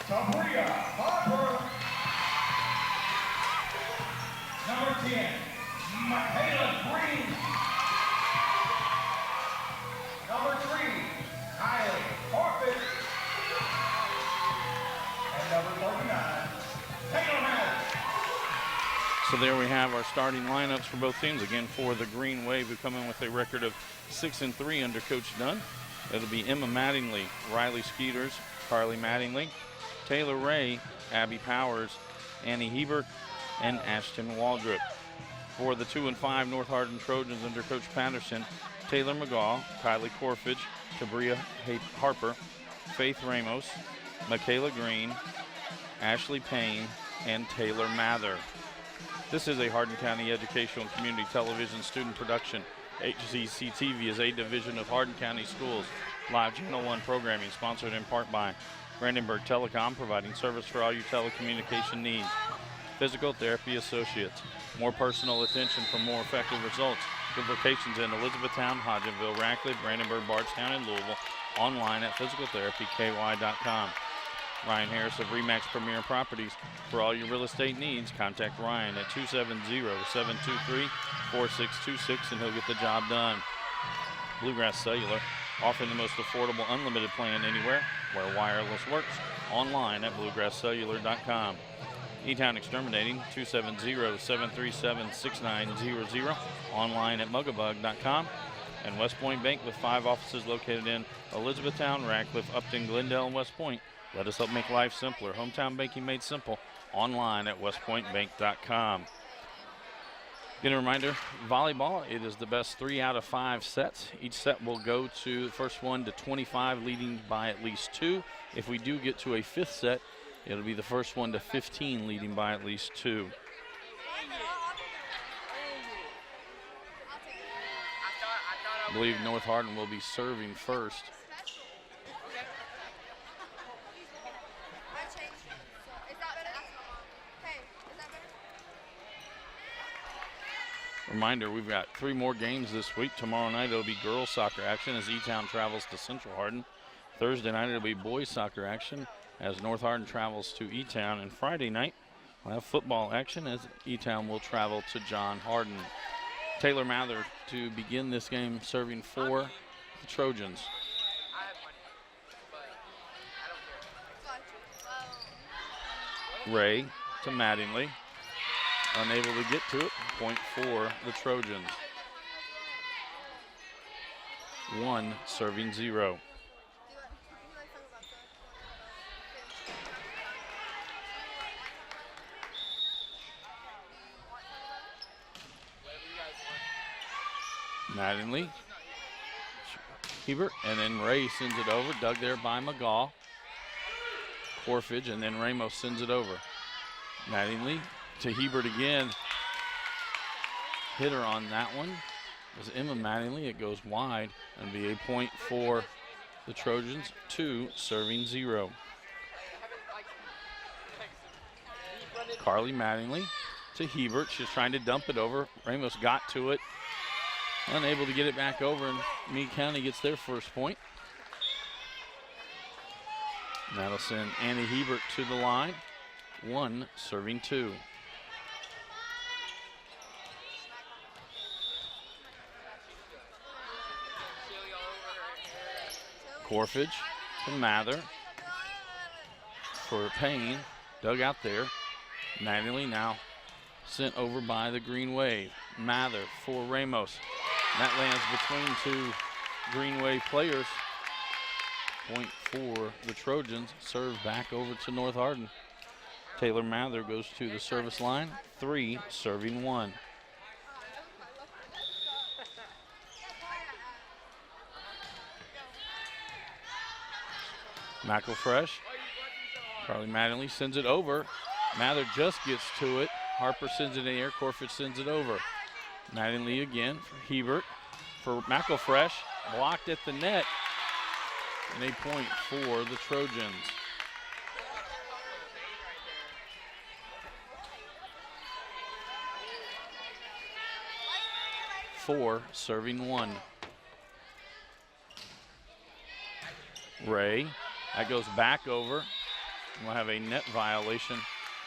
Harper. Number 10, Michaela Green. Number 3, Kylie Harper. And number 39, Taylor Miller. So there we have our starting lineups for both teams. Again, for the Green Wave, who come in with a record of 6-3 under Coach Dunn. It'll be Emma Mattingly, Riley Skeeters, Carly Mattingly, Taylor Ray, Abby Powers, Annie Hebert, and Ashton Waldrop. For the 2-5 North Hardin Trojans under Coach Patterson, Taylor McGaw, Kylie Corfidge, Tabria Harper, Faith Ramos, Michaela Green, Ashley Payne, and Taylor Mather. This is a Hardin County Educational and Community Television student production. HCEC-TV is a division of Hardin County Schools. Live Channel 1 programming sponsored in part by Brandenburg Telecom, providing service for all your telecommunication needs. Physical Therapy Associates. More personal attention for more effective results. With locations in Elizabethtown, Hodgenville, Radcliffe, Brandenburg, Bardstown, and Louisville. Online at physicaltherapyky.com. Ryan Harris of RE/MAX Premier Properties. For all your real estate needs, contact Ryan at 270-723-4626 and he'll get the job done. Bluegrass Cellular, offering the most affordable unlimited plan anywhere where wireless works. Online at bluegrasscellular.com. E-Town Exterminating, 270-737-6900. Online at mugabug.com. And West Point Bank, with 5 offices located in Elizabethtown, Radcliffe, Upton, Glendale, and West Point. Let us help make life simpler. Hometown banking made simple. Online at westpointbank.com. Again, a reminder, volleyball, it is the best 3 out of 5 sets. Each set will go to the first one to 25, leading by at least 2. If we do get to a 5th set, it'll be the first one to 15, leading by at least 2. I believe North Hardin will be serving first. Reminder, we've got 3 more games this week. Tomorrow night it'll be girls soccer action as E-Town travels to Central Hardin. Thursday night it'll be boys soccer action as North Hardin travels to E-Town. And Friday night we'll have football action as E-Town will travel to John Hardin. Taylor Mather to begin this game, serving for the Trojans. Ray to Mattingly. Unable to get to it. Point for the Trojans. 1 serving 0. Mattingly, Hebert, and then Ray sends it over. Dug there by McGaw. Corfidge, and then Ramos sends it over. Mattingly to Hebert again. Hitter on that one was Emma Mattingly. It goes wide and be a point for the Trojans. 2 serving 0. Carly Mattingly to Hebert. She's trying to dump it over. Ramos got to it. Unable to get it back over, and Meade County gets their first point. And that'll send Annie Hebert to the line. 1 serving 2. Corfidge to Mather for Payne. Dug out there. Mattingly now sent over by the Green Wave. Mather for Ramos. That lands between 2 Green Wave players. Point for the Trojans. Serve back over to North Hardin. Taylor Mather goes to the service line. 3 serving 1. McElfresh. Carly Mattingly sends it over. Mather just gets to it. Harper sends it in the air. Corfidge sends it over. Mattingly again for Hebert. For McElfresh. Blocked at the net. And a point for the Trojans. Four serving 1. Ray. That goes back over. We'll have a net violation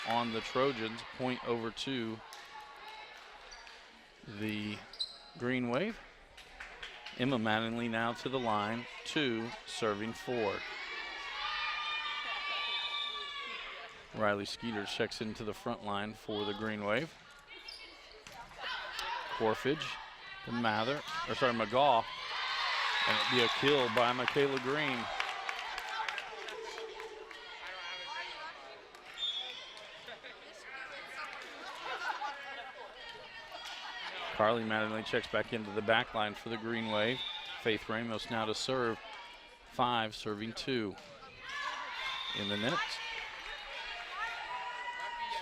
on the Trojans. Point over to the Green Wave. Emma Mattingly now to the line, 2, serving 4. Riley Skeeters checks into the front line for the Green Wave. Corfage to McGaw. And it'll be a kill by Michaela Green. Carly Mattingly checks back into the back line for the Green Wave. Faith Ramos now to serve. 5, serving 2. In the net.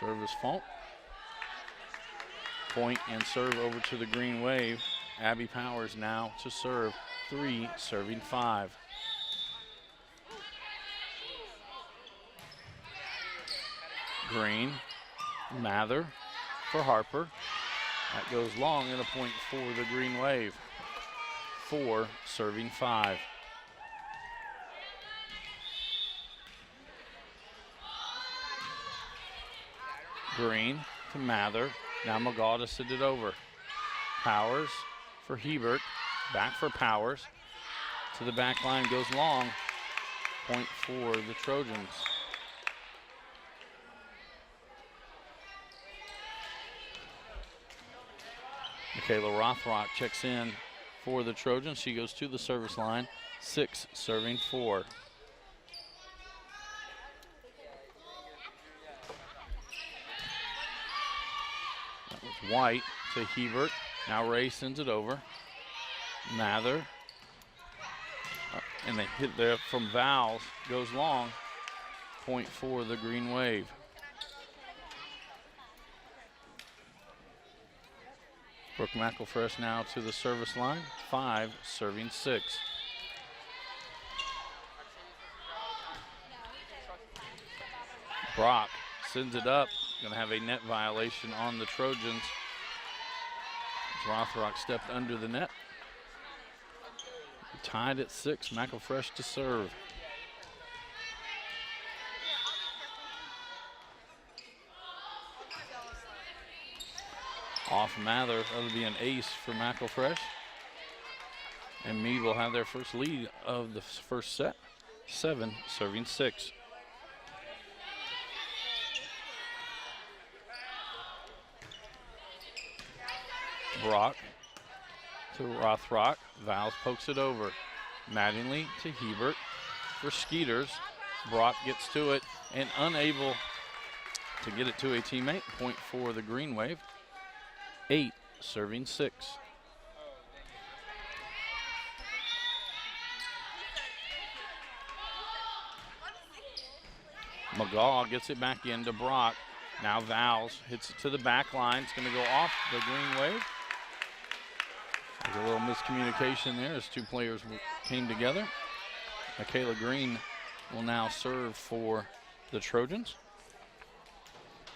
Service fault. Point and serve over to the Green Wave. Abby Powers now to serve. 3, serving 5. Green, Mather for Harper. That goes long and a point for the Green Wave. 4, serving 5. Green to Mather. Now McGaw to send it over. Powers for Hebert. Back for Powers. To the back line goes long. Point for the Trojans. Michaela Rothrock checks in for the Trojans. She goes to the service line. 6, serving 4. That was White to Hebert. Now Ray sends it over. Mather. And they hit there from Vowles. Goes long. Point for the Green Wave. Brooke McElfresh now to the service line. 5, serving 6. Brock sends it up. Going to have a net violation on the Trojans. Rothrock stepped under the net. Tied at 6. McElfresh to serve. Off Mather, that'll be an ace for McElfresh. And Meade will have their first lead of the first set. 7, serving 6. Brock to Rothrock. Vowles pokes it over. Mattingly to Hebert for Skeeters. Brock gets to it and unable to get it to a teammate. Point for the Green Wave. 8, serving 6. McGaw gets it back into Brock. Now Vowles hits it to the back line. It's going to go off the Green Wave. There's a little miscommunication there as two players came together. Michaela Green will now serve for the Trojans.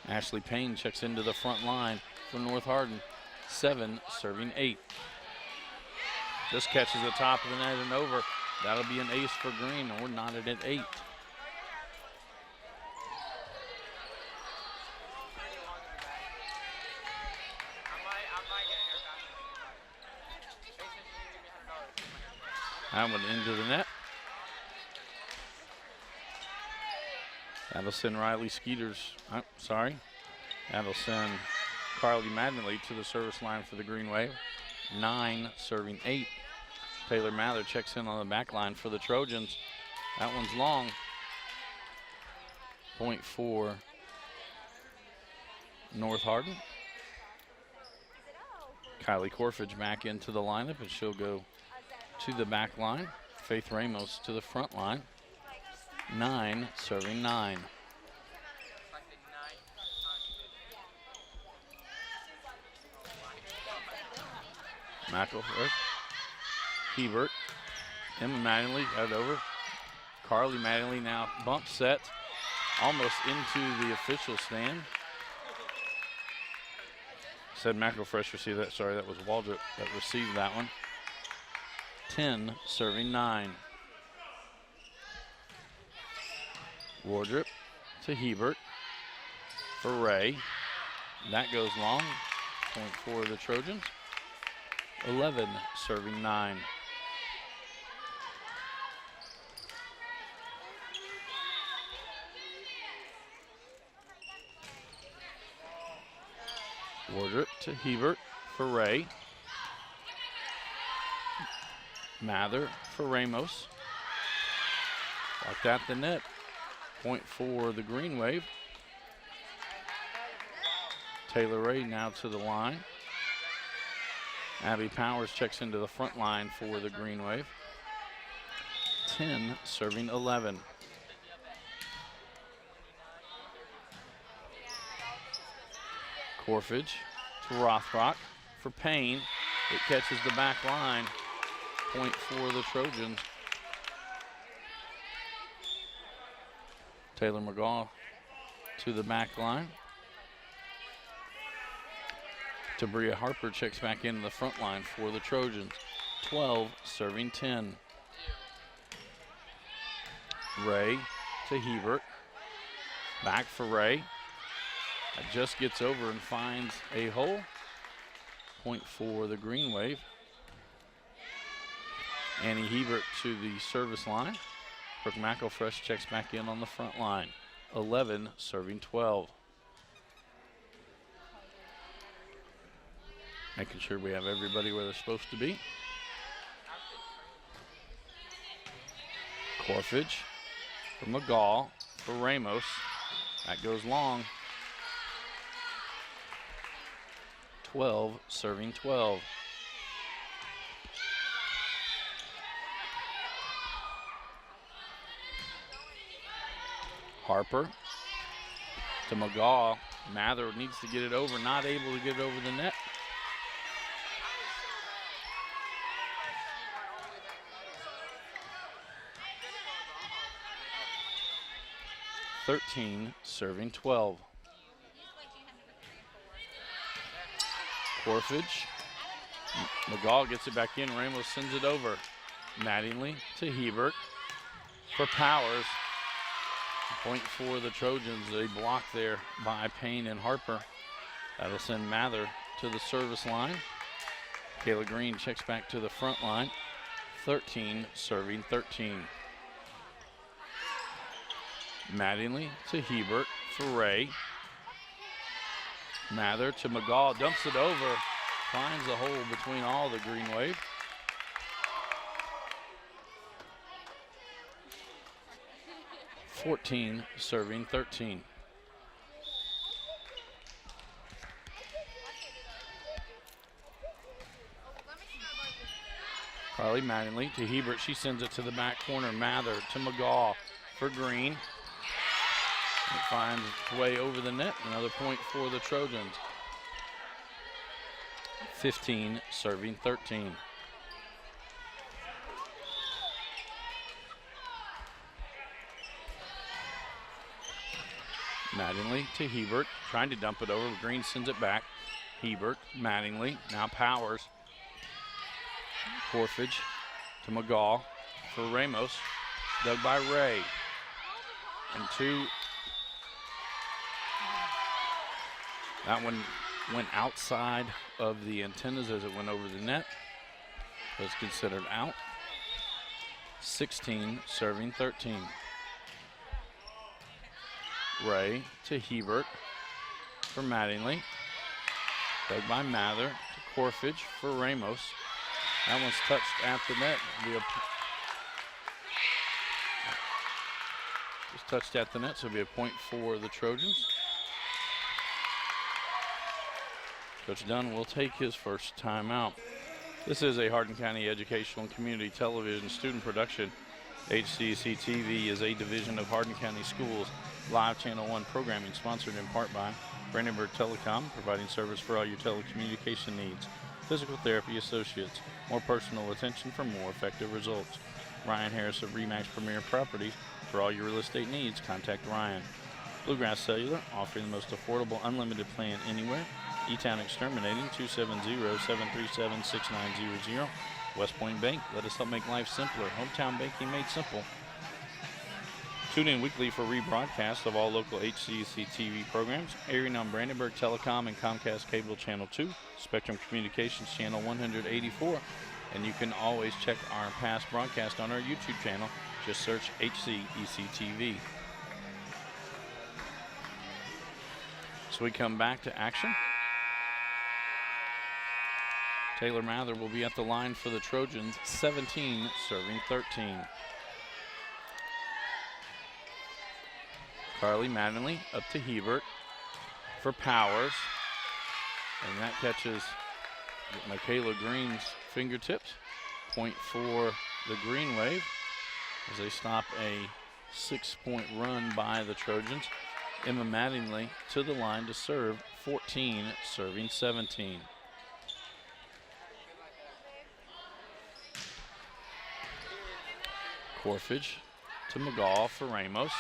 Ashley Payne checks into the front line for North Hardin. 7, serving 8. This catches the top of the net and over. That'll be an ace for Green. We're knotted at 8. That one into the net. That'll send Riley Skeeters, that'll send Carly Mattingly to the service line for the Green Wave. 9, serving 8. Taylor Mather checks in on the back line for the Trojans. That one's long. Point for North Hardin. Kylie Corfage back into the lineup, and she'll go to the back line. Faith Ramos to the front line. 9, serving 9. McElfresh, Hebert, Emma Mattingly head over. Carly Mattingly now bump set almost into the official stand. Said McElfresh received that. Sorry, that was Waldrop that received that one. 10, serving 9. Wardrop to Hebert for Ray. That goes long. Point for the Trojans. 11 serving 9. Wardrop to Hebert for Ray. Mather for Ramos. Blocked at the net. Point for the Green Wave. Taylor Ray now to the line. Abby Powers checks into the front line for the Green Wave. 10 serving 11. Corfage to Rothrock for Payne. It catches the back line. Point for the Trojans. Taylor McGaw to the back line. Tabria Harper checks back into the front line for the Trojans. 12 serving 10. Ray to Hebert. Back for Ray. That just gets over and finds a hole. Point for the Green Wave. Annie Hebert to the service line. Brooke McElfresh checks back in on the front line. 11 serving 12. Making sure we have everybody where they're supposed to be. Corfage for McGaw for Ramos. That goes long. 12 serving 12. Harper to McGaw. Mather needs to get it over, not able to get it over the net. Serving 12. Corfage. McGaw gets it back in. Ramos sends it over. Mattingly to Hebert for Powers. Point for the Trojans. A block there by Payne and Harper. That'll send Mather to the service line. Kayla Green checks back to the front line. 13 serving 13. Mattingly to Hebert for Ray. Mather to McGaw, dumps it over, finds a hole between all the Green Wave. (14) serving 13. Carly Mattingly to Hebert. She sends it to the back corner. Mather to McGaw for Green. It finds its way over the net. Another point for the Trojans. 15 serving 13. Mattingly to Hebert, trying to dump it over. Green sends it back. Hebert, Mattingly, now Powers. Corfage to McGaw for Ramos. Dug by Ray. And two. That one went outside of the antennas as it went over the net. Was considered out. 16 serving 13. Ray to Hebert for Mattingly. Dug by Mather to Corfage for Ramos. That one's touched at the net. Just touched at the net, so it'll be a point for the Trojans. Coach Dunn will take his first timeout. This is a Hardin County Educational and Community Television student production. HCEC-TV is a division of Hardin County Schools live Channel 1 programming sponsored in part by Brandenburg Telecom, providing service for all your telecommunication needs. Physical Therapy Associates, more personal attention for more effective results. Ryan Harris of RE/MAX Premier Properties, for all your real estate needs, contact Ryan. Bluegrass Cellular, offering the most affordable unlimited plan anywhere. E-Town Exterminating, 270-737-6900. West Point Bank, let us help make life simpler. Hometown banking made simple. Tune in weekly for rebroadcasts of all local HCEC-TV programs, airing on Brandenburg Telecom and Comcast Cable Channel 2, Spectrum Communications Channel 184, and you can always check our past broadcast on our YouTube channel. Just search HCEC-TV. So we come back to action. Taylor Mather will be at the line for the Trojans, 17 serving 13. Carly Mattingly up to Hebert for Powers, and that catches Michaela Green's fingertips. Point for the Green Wave as they stop a 6-point run by the Trojans. Emma Mattingly to the line to serve, 14 serving 17. Corfage to McGaw for Ramos.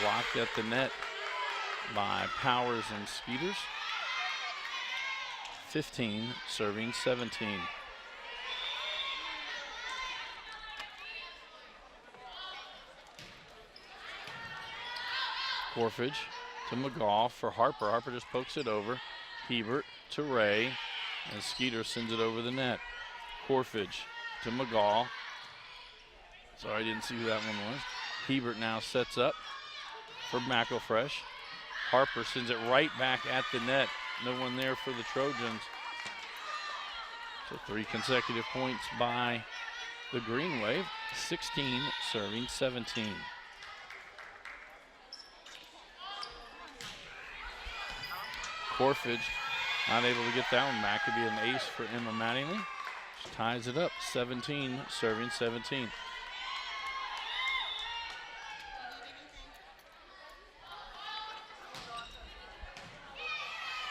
Blocked at the net by Powers and Skeeters. 15 serving 17. Corfage to McGaw for Harper. Harper just pokes it over. Hebert to Ray, and Skeeter sends it over the net. Corfage to McGaw. Sorry, I didn't see who that one was. Hebert now sets up for McElfresh. Harper sends it right back at the net. No one there for the Trojans. So 3 consecutive points by the Green Wave, 16 serving 17. Corfage not able to get that one back. Could be an ace for Emma Mattingly. She ties it up, 17 serving 17.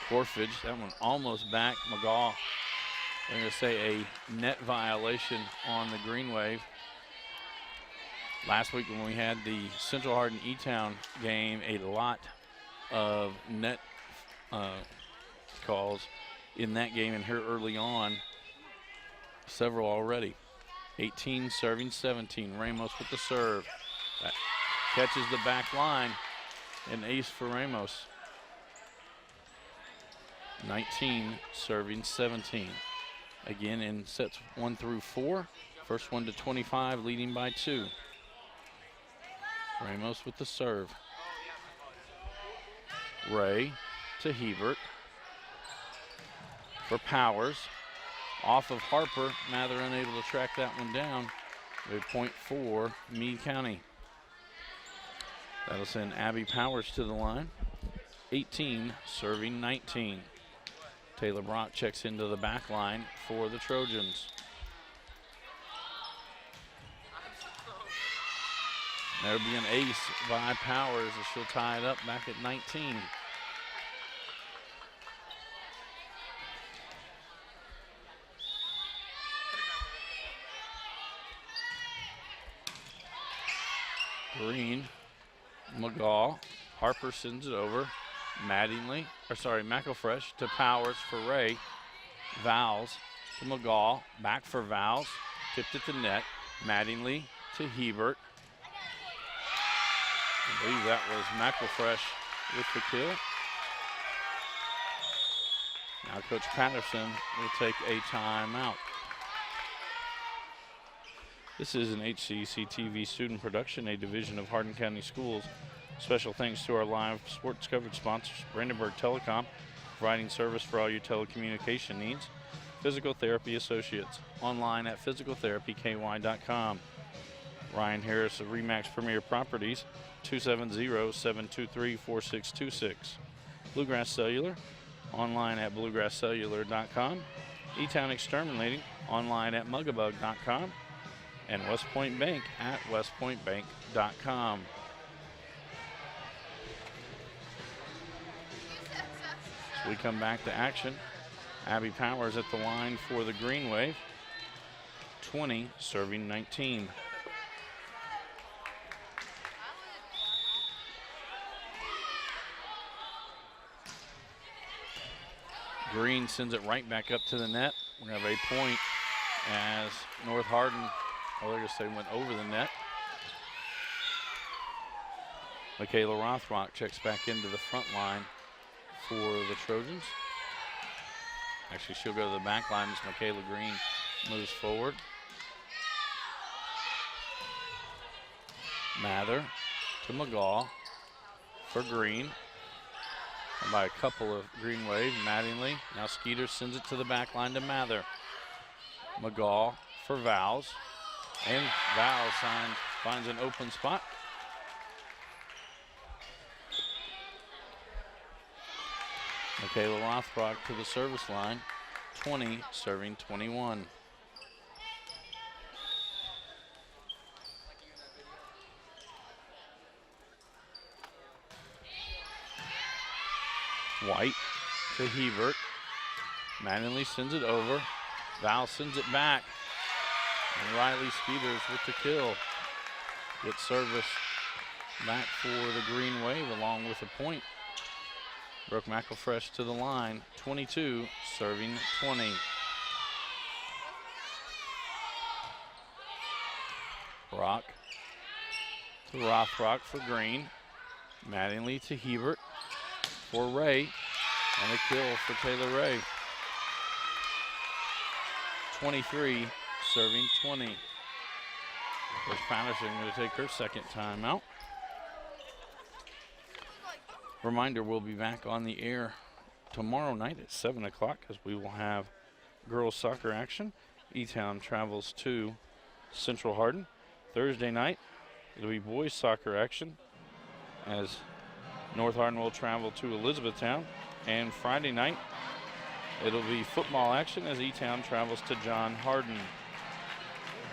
Corfage, that one almost back. McGaw, I'm going to say a net violation on the Green Wave. Last week when we had the Central Hardin E-Town game, a lot of net calls in that game, and here early on, several already. 18 serving 17. Ramos with the serve. That catches the back line. An ace for Ramos. 19 serving 17. Again in sets 1 through 4. First one to 25, leading by 2. Ramos with the serve. Ray to Hebert for Powers. Off of Harper. Mather unable to track that one down. A point for Meade County. That'll send Abby Powers to the line. 18 serving 19. Taylor Brock checks into the back line for the Trojans. There'll be an ace by Powers as she'll tie it up back at 19. Green, McGaw, Harper sends it over. McElfresh to Powers for Ray. Vowles to McGaw, back for Vowles, tipped at the net. Mattingly to Hebert. I believe that was McElfresh with the kill. Now Coach Patterson will take a timeout. This is an HCEC-TV student production, a division of Hardin County Schools. Special thanks to our live sports coverage sponsors, Brandenburg Telecom, providing service for all your telecommunication needs. Physical Therapy Associates, online at physicaltherapyky.com. Ryan Harris of RE/MAX Premier Properties, 270-723-4626. Bluegrass Cellular, online at bluegrasscellular.com. E-Town Exterminating, online at mugabug.com. And West Point Bank at westpointbank.com. So we come back to action. Abby Powers at the line for the Green Wave. 20 serving 19. Green sends it right back up to the net. We have a point as North Hardin, I guess they went over the net. Michaela Rothrock checks back into the front line for the Trojans. Actually, she'll go to the back line as Michaela Green moves forward. Mather to McGaw for Green. And by a couple of Green Wave, Mattingly. Now Skeeter sends it to the back line to Mather. McGaw for Vowles. And Vowles finds an open spot. Michaela Rothrock to the service line. 20 serving 21. White to Hebert. Mattingly sends it over. Val sends it back. And Riley Skeeters with the kill. Gets service back for the Green Wave along with a point. Brooke McElfresh to the line. 22 serving 20. Rock to Rothrock for Green. Mattingly to Hebert for Ray, and a kill for Taylor Ray. 23 serving 20. Coach Patterson going to take her second timeout. Reminder, we'll be back on the air tomorrow night at 7 o'clock as we will have girls soccer action. E-Town travels to Central Hardin. Thursday night, it'll be boys soccer action as North Hardin will travel to Elizabethtown. And Friday night, it'll be football action as E-Town travels to John Hardin.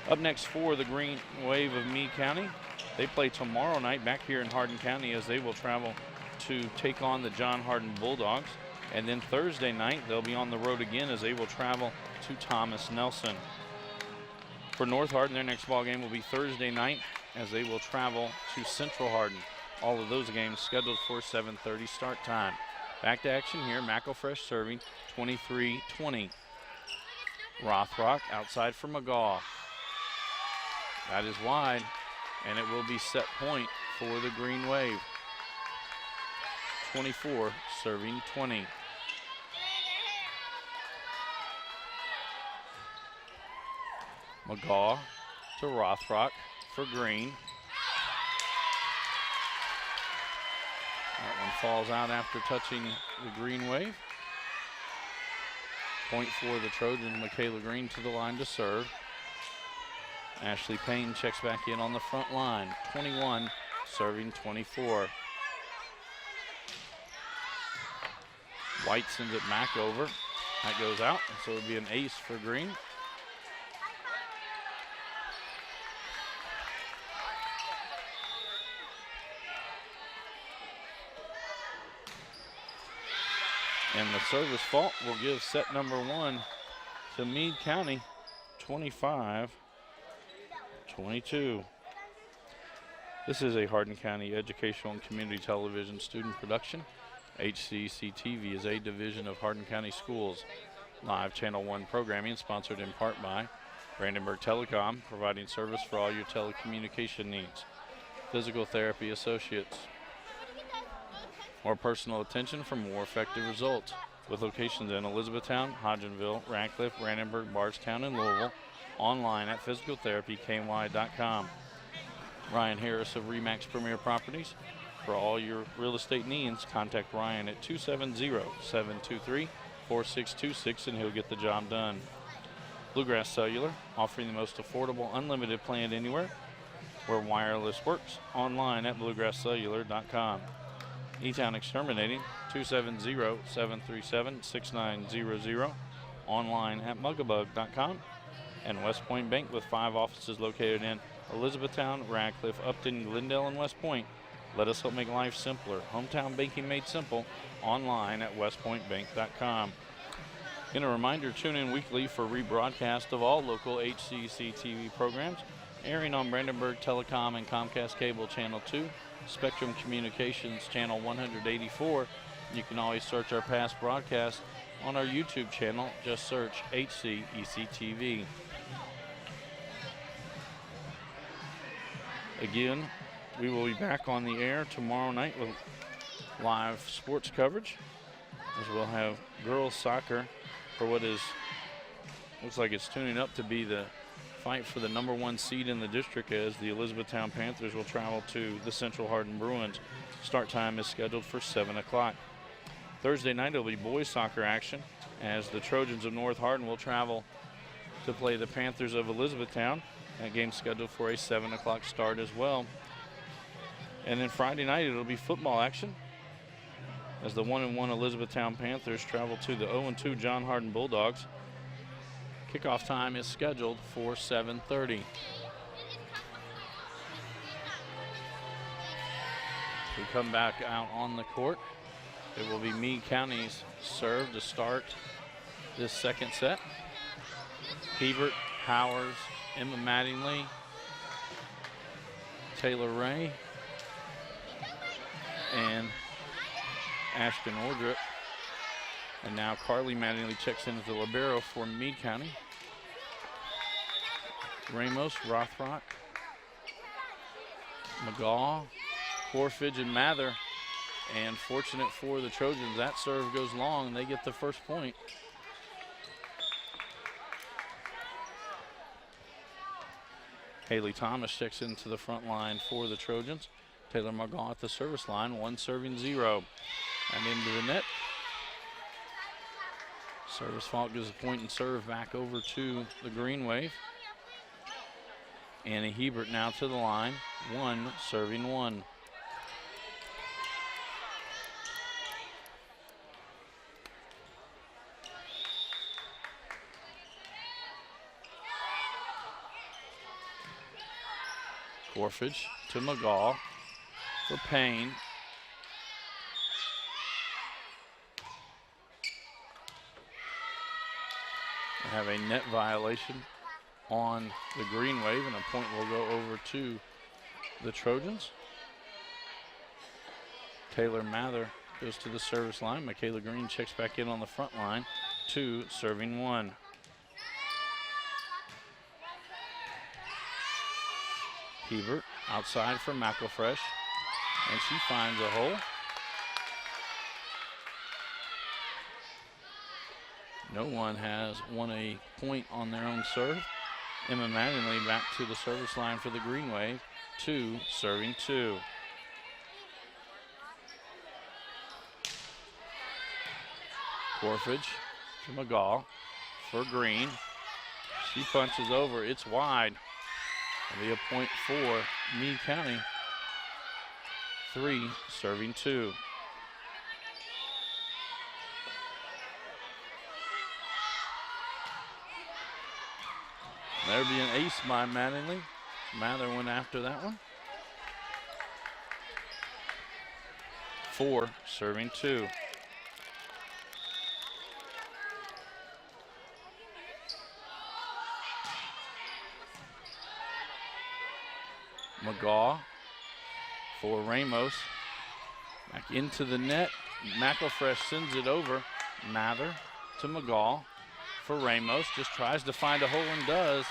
Up next for the Green Wave of Meade County, they play tomorrow night back here in Hardin County as they will travel to take on the John Hardin Bulldogs. And then Thursday night, they'll be on the road again as they will travel to Thomas Nelson. For North Hardin, their next ball game will be Thursday night as they will travel to Central Hardin. All of those games scheduled for 7:30 start time. Back to action here, McElfresh serving 23-20. Rothrock outside for McGaw. That is wide, and it will be set point for the Green Wave. 24 serving 20. McGaw to Rothrock for Green. That one falls out after touching the Green Wave. Point for the Trojans. Michaela Green to the line to serve. Ashley Payne checks back in on the front line. 21 serving 24. White sends it back over. That goes out, so it would be an ace for Green. And the service fault will give set number 1 to Meade County, 25-22. This is a Hardin County Educational and Community Television student production. HCEC-TV is a division of Hardin County Schools. Live Channel 1 programming sponsored in part by Brandenburg Telecom, providing service for all your telecommunication needs. Physical Therapy Associates. More personal attention for more effective results. With locations in Elizabethtown, Hodgenville, Radcliffe, Brandenburg, Bardstown, and Louisville. Online at physicaltherapyky.com. Ryan Harris of RE/MAX Premier Properties. For all your real estate needs, contact Ryan at 270-723-4626 and he'll get the job done. Bluegrass Cellular, offering the most affordable unlimited plan anywhere where wireless works. Online at bluegrasscellular.com. E-Town Exterminating, 270-737-6900. Online at mugabug.com. And West Point Bank with 5 offices located in Elizabethtown, Radcliffe, Upton, Glendale, and West Point. Let us help make life simpler. Hometown banking made simple. Online at westpointbank.com. And a reminder, tune in weekly for rebroadcast of all local HCEC-TV programs, airing on Brandenburg Telecom and Comcast Cable Channel 2, Spectrum Communications Channel 184. You can always search our past broadcasts on our YouTube channel. Just search HCEC-TV. Again, we will be back on the air tomorrow night with live sports coverage, as we'll have girls soccer for what looks like it's tuning up to be the fight for the #1 seed in the district, as the Elizabethtown Panthers will travel to the Central Hardin Bruins. Start time is scheduled for 7 o'clock. Thursday night will be boys soccer action, as the Trojans of North Hardin will travel to play the Panthers of Elizabethtown. That game's scheduled for a 7 o'clock start as well. And then Friday night it'll be football action, as the 1-1 Elizabethtown Panthers travel to the 0-2 John Hardin Bulldogs. Kickoff time is scheduled for 7:30. We come back out on the court. It will be Meade County's serve to start this second set. Hebert, Powers, Emma Mattingly, Taylor Ray, and Ashton Ordrup. And now Carly Mattingly checks in as the libero for Meade County. Ramos, Rothrock, McGaw, Corfidge, and Mather. And fortunate for the Trojans, that serve goes long. They get the first point. Haley Thomas checks into the front line for the Trojans. Taylor McGaw at the service line, 1 serving 0. And into the net. Service fault gives a point and serve back over to the Green Wave. Annie Hebert now to the line, 1 serving 1. Corfidge to McGaw for Payne. We have a net violation on the Green Wave, and a point will go over to the Trojans. Taylor Mather goes to the service line. Michaela Green checks back in on the front line, 2 serving 1. Hebert outside for McElfresh, and she finds a hole. No one has won a point on their own serve. Emma Mattingly back to the service line for the Green Wave, 2 serving 2. Corfidge to McGaw for Green. She punches over, it's wide. It'll be a point for Meade County, 3 serving 2. There'd be an ace by Mattingly. Mather went after that one. 4 serving 2. McGaw for Ramos. Back into the net. McElfresh sends it over. Mather to McGaw for Ramos. Just tries to find a hole and does.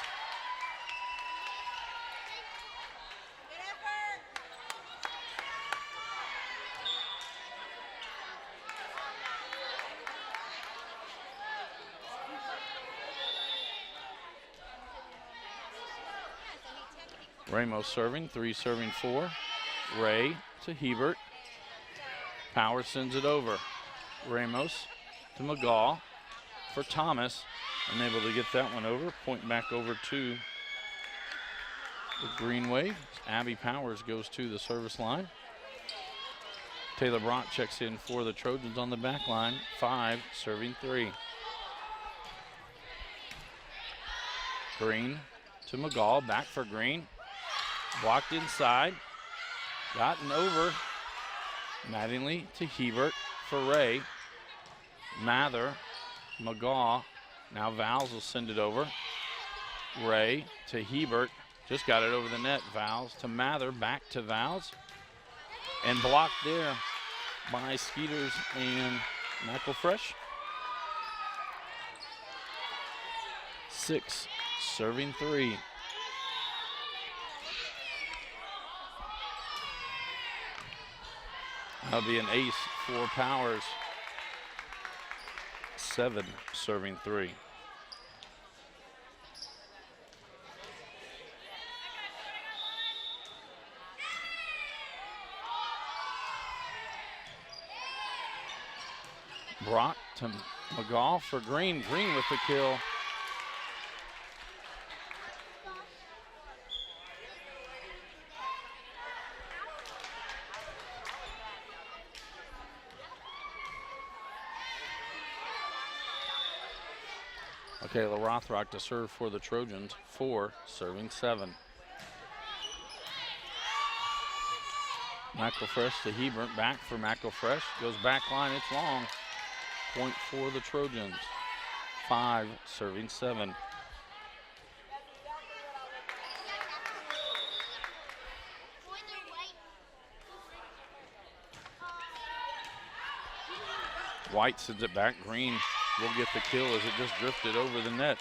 Ramos serving, 3 serving 4. Ray to Hebert. Powers sends it over. Ramos to McGaw for Thomas. Unable to get that one over. Point back over to the Green Wave. Abby Powers goes to the service line. Taylor Brock checks in for the Trojans on the back line. 5 serving 3. Green to McGaw. Back for Green. Blocked inside, gotten over. Mattingly to Hebert for Ray. Mather, McGaw, now Vowles will send it over. Ray to Hebert, just got it over the net. Vowles to Mather, back to Vowles. And blocked there by Skeeters and McElfresh. 6 serving 3. That'll be an ace for Powers. 7 serving 3. Brock to McGaw for Green. Green with the kill. Kayla Rothrock to serve for the Trojans. 4 serving 7. McElfresh to Hebert. Back for McElfresh. Goes back line. It's long. Point for the Trojans. 5 serving 7. White sends it back. Green will get the kill as it just drifted over the net.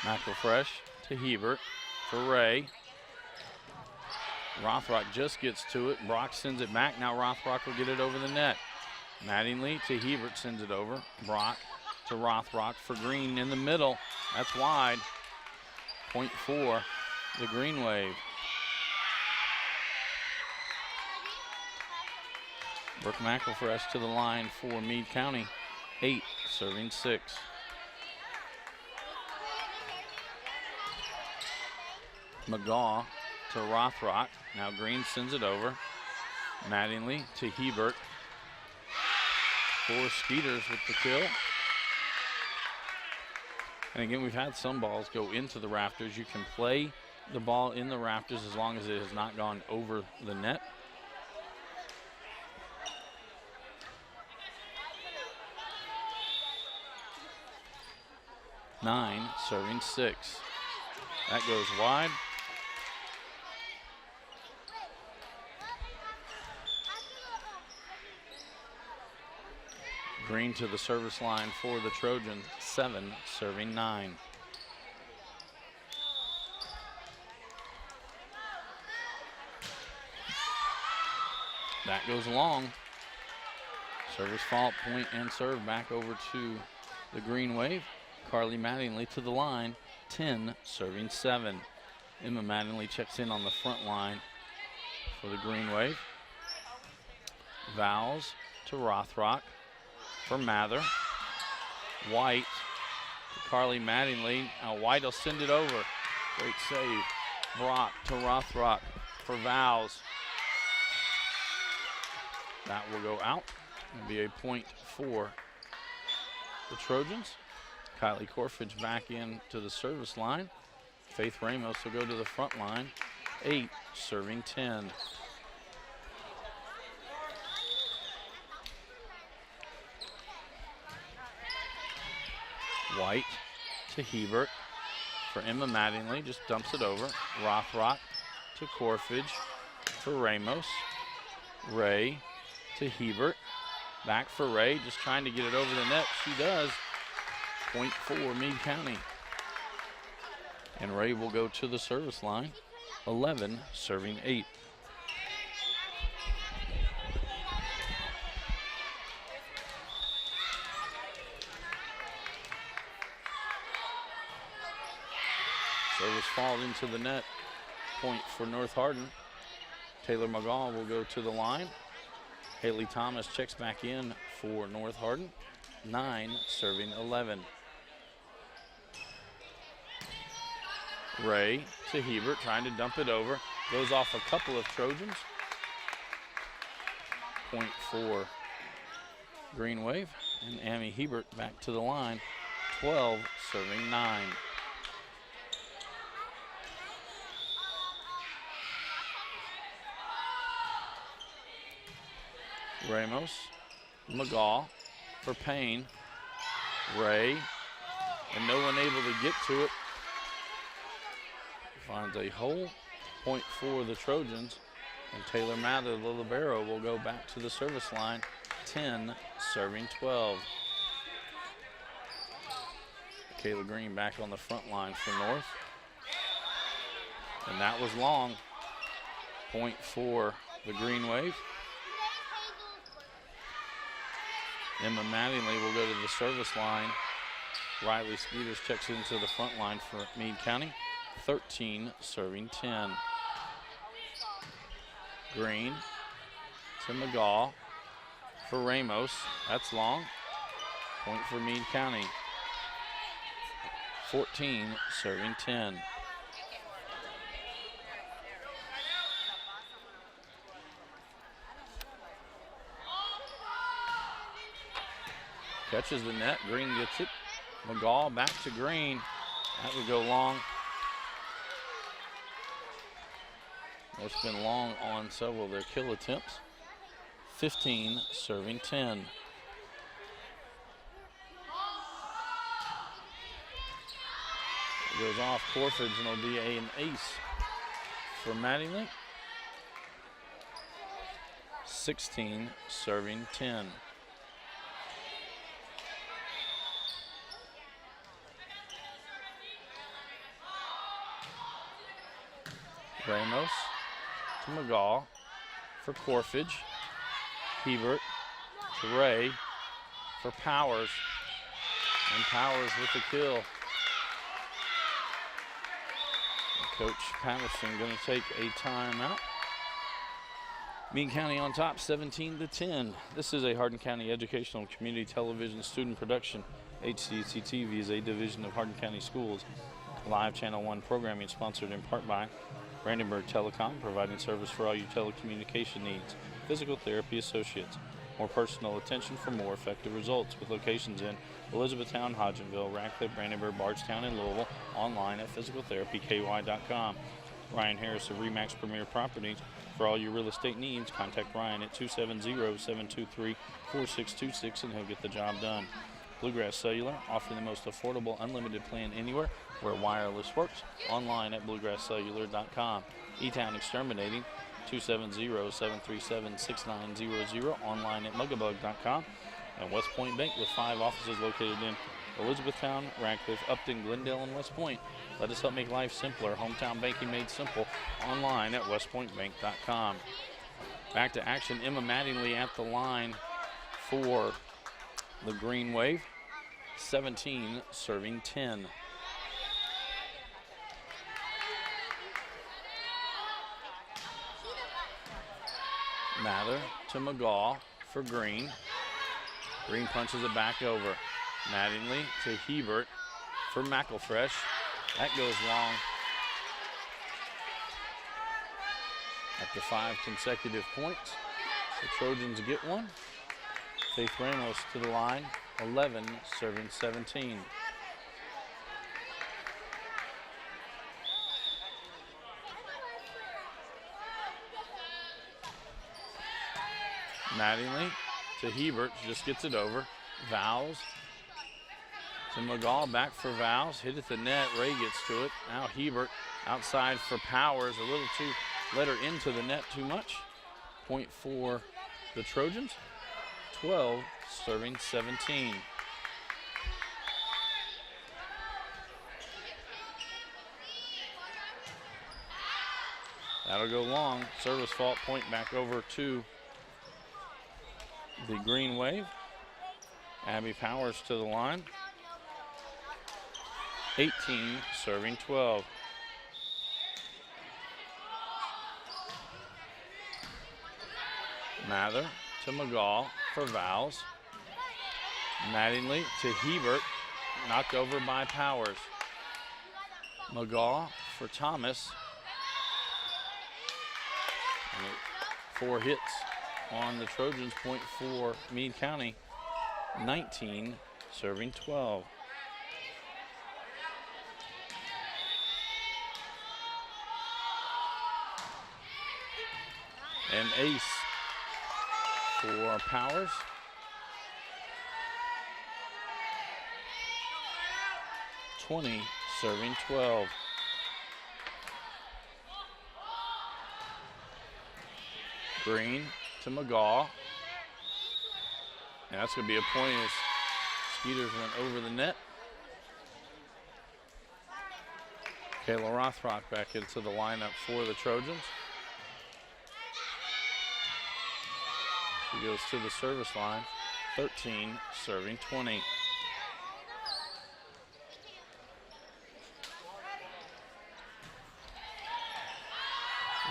McElfresh to Hebert for Ray. Rothrock just gets to it. Brock sends it back. Now Rothrock will get it over the net. Mattingly to Hebert sends it over. Brock to Rothrock for Green in the middle. That's wide. Point for the Green Wave. Brooke McElfresh to the line for Meade County. 8 serving 6. McGaw to Rothrock. Now Green sends it over. Mattingly to Hebert. 4 Skeeters with the kill. And again, we've had some balls go into the rafters. You can play the ball in the rafters as long as it has not gone over the net. Nine serving 6. That goes wide. Green to the service line for the Trojans. 7 serving 9. That goes long. Service fault, point and serve back over to the Green Wave. Carly Mattingly to the line. 10 serving 7. Emma Mattingly checks in on the front line for the Green Wave. Vowles to Rothrock for Mather. White to Carly Mattingly. Now White will send it over. Great save. Brock to Rothrock for Vowles. That will go out and be a point for the Trojans. Kylie Corfidge back in to the service line. Faith Ramos will go to the front line. 8 serving 10. White to Hebert for Emma Mattingly. Just dumps it over. Rothrock to Corfidge for Ramos. Ray to Hebert. Back for Ray. Just trying to get it over the net. She does. Point for Meade County. And Ray will go to the service line. 11 serving 8. Service fall into the net. Point for North Hardin. Taylor McGaw will go to the line. Haley Thomas checks back in for North Hardin. 9 serving 11. Ray to Hebert, trying to dump it over. Goes off a couple of Trojans. Point for Green Wave. And Amy Hebert back to the line. 12 serving 9. Ramos, McGaw for Payne. Ray, and no one able to get to it. Finds a hole. Point for the Trojans. And Taylor Mather, the libero, will go back to the service line. 10, serving 12. Kayla Green back on the front line for North. And that was long. Point for the Green Wave. Emma Mattingly will go to the service line. Riley Skeeters checks into the front line for Meade County. 13, serving 10. Green to McGaw for Ramos. That's long. Point for Meade County. 14, serving 10. Catches the net. Green gets it. McGaw back to Green. That would go long. It's been long on several of their kill attempts. 15, serving 10. It goes off Corfridge, and it'll be an ace for Mattingly. 16, serving 10. Ramos to McGaw for Corfridge. Hebert to Ray for Powers. And Powers with the kill. Coach Patterson going to take a timeout. Meade County on top, 17-10. This is a Hardin County Educational Community Television student production. HCEC-TV is a division of Hardin County Schools. Live Channel 1 programming sponsored in part by Brandenburg Telecom, providing service for all your telecommunication needs. Physical Therapy Associates, more personal attention for more effective results, with locations in Elizabethtown, Hodgenville, Radcliffe, Brandenburg, Bardstown, and Louisville. Online at physicaltherapyky.com. Ryan Harris of Remax Premier Properties. For all your real estate needs, contact Ryan at 270-723-4626 and he'll get the job done. Bluegrass Cellular, offering the most affordable unlimited plan anywhere where wireless works. Online at bluegrasscellular.com. E-Town Exterminating, 270-737-6900. Online at mugabug.com. And West Point Bank, with 5 offices located in Elizabethtown, Radcliffe, Upton, Glendale, and West Point. Let us help make life simpler. Hometown banking made simple. Online at westpointbank.com. Back to action. Emma Mattingly at the line for the Green Wave. 17, serving 10. Mather to McGaw for Green. Green punches it back over. Mattingly to Hebert for McElfresh. That goes long. After 5 consecutive points, the Trojans get one. Faith Ramos to the line, 11, serving 17. Mattingly to Hebert, just gets it over. Vowles to McGaw, back for Vowles, hit at the net, Ray gets to it. Now Hebert outside for Powers, a little too, let her into the net too much. Point for the Trojans, 12, serving 17. That'll go long. Service fault, point back over to the Green Wave. Abby Powers to the line. 18, serving 12. Mather to McGaw for Vowles. Mattingly to Hebert, knocked over by Powers. McGaw for Thomas. And 4 hits on the Trojans, point for Meade County. 19, serving 12. An ace for Powers. (20) serving 12. Green to McGaw. And that's going to be a point as Skeeters went over the net. Kayla Rothrock back into the lineup for the Trojans. She goes to the service line. 13, serving 20.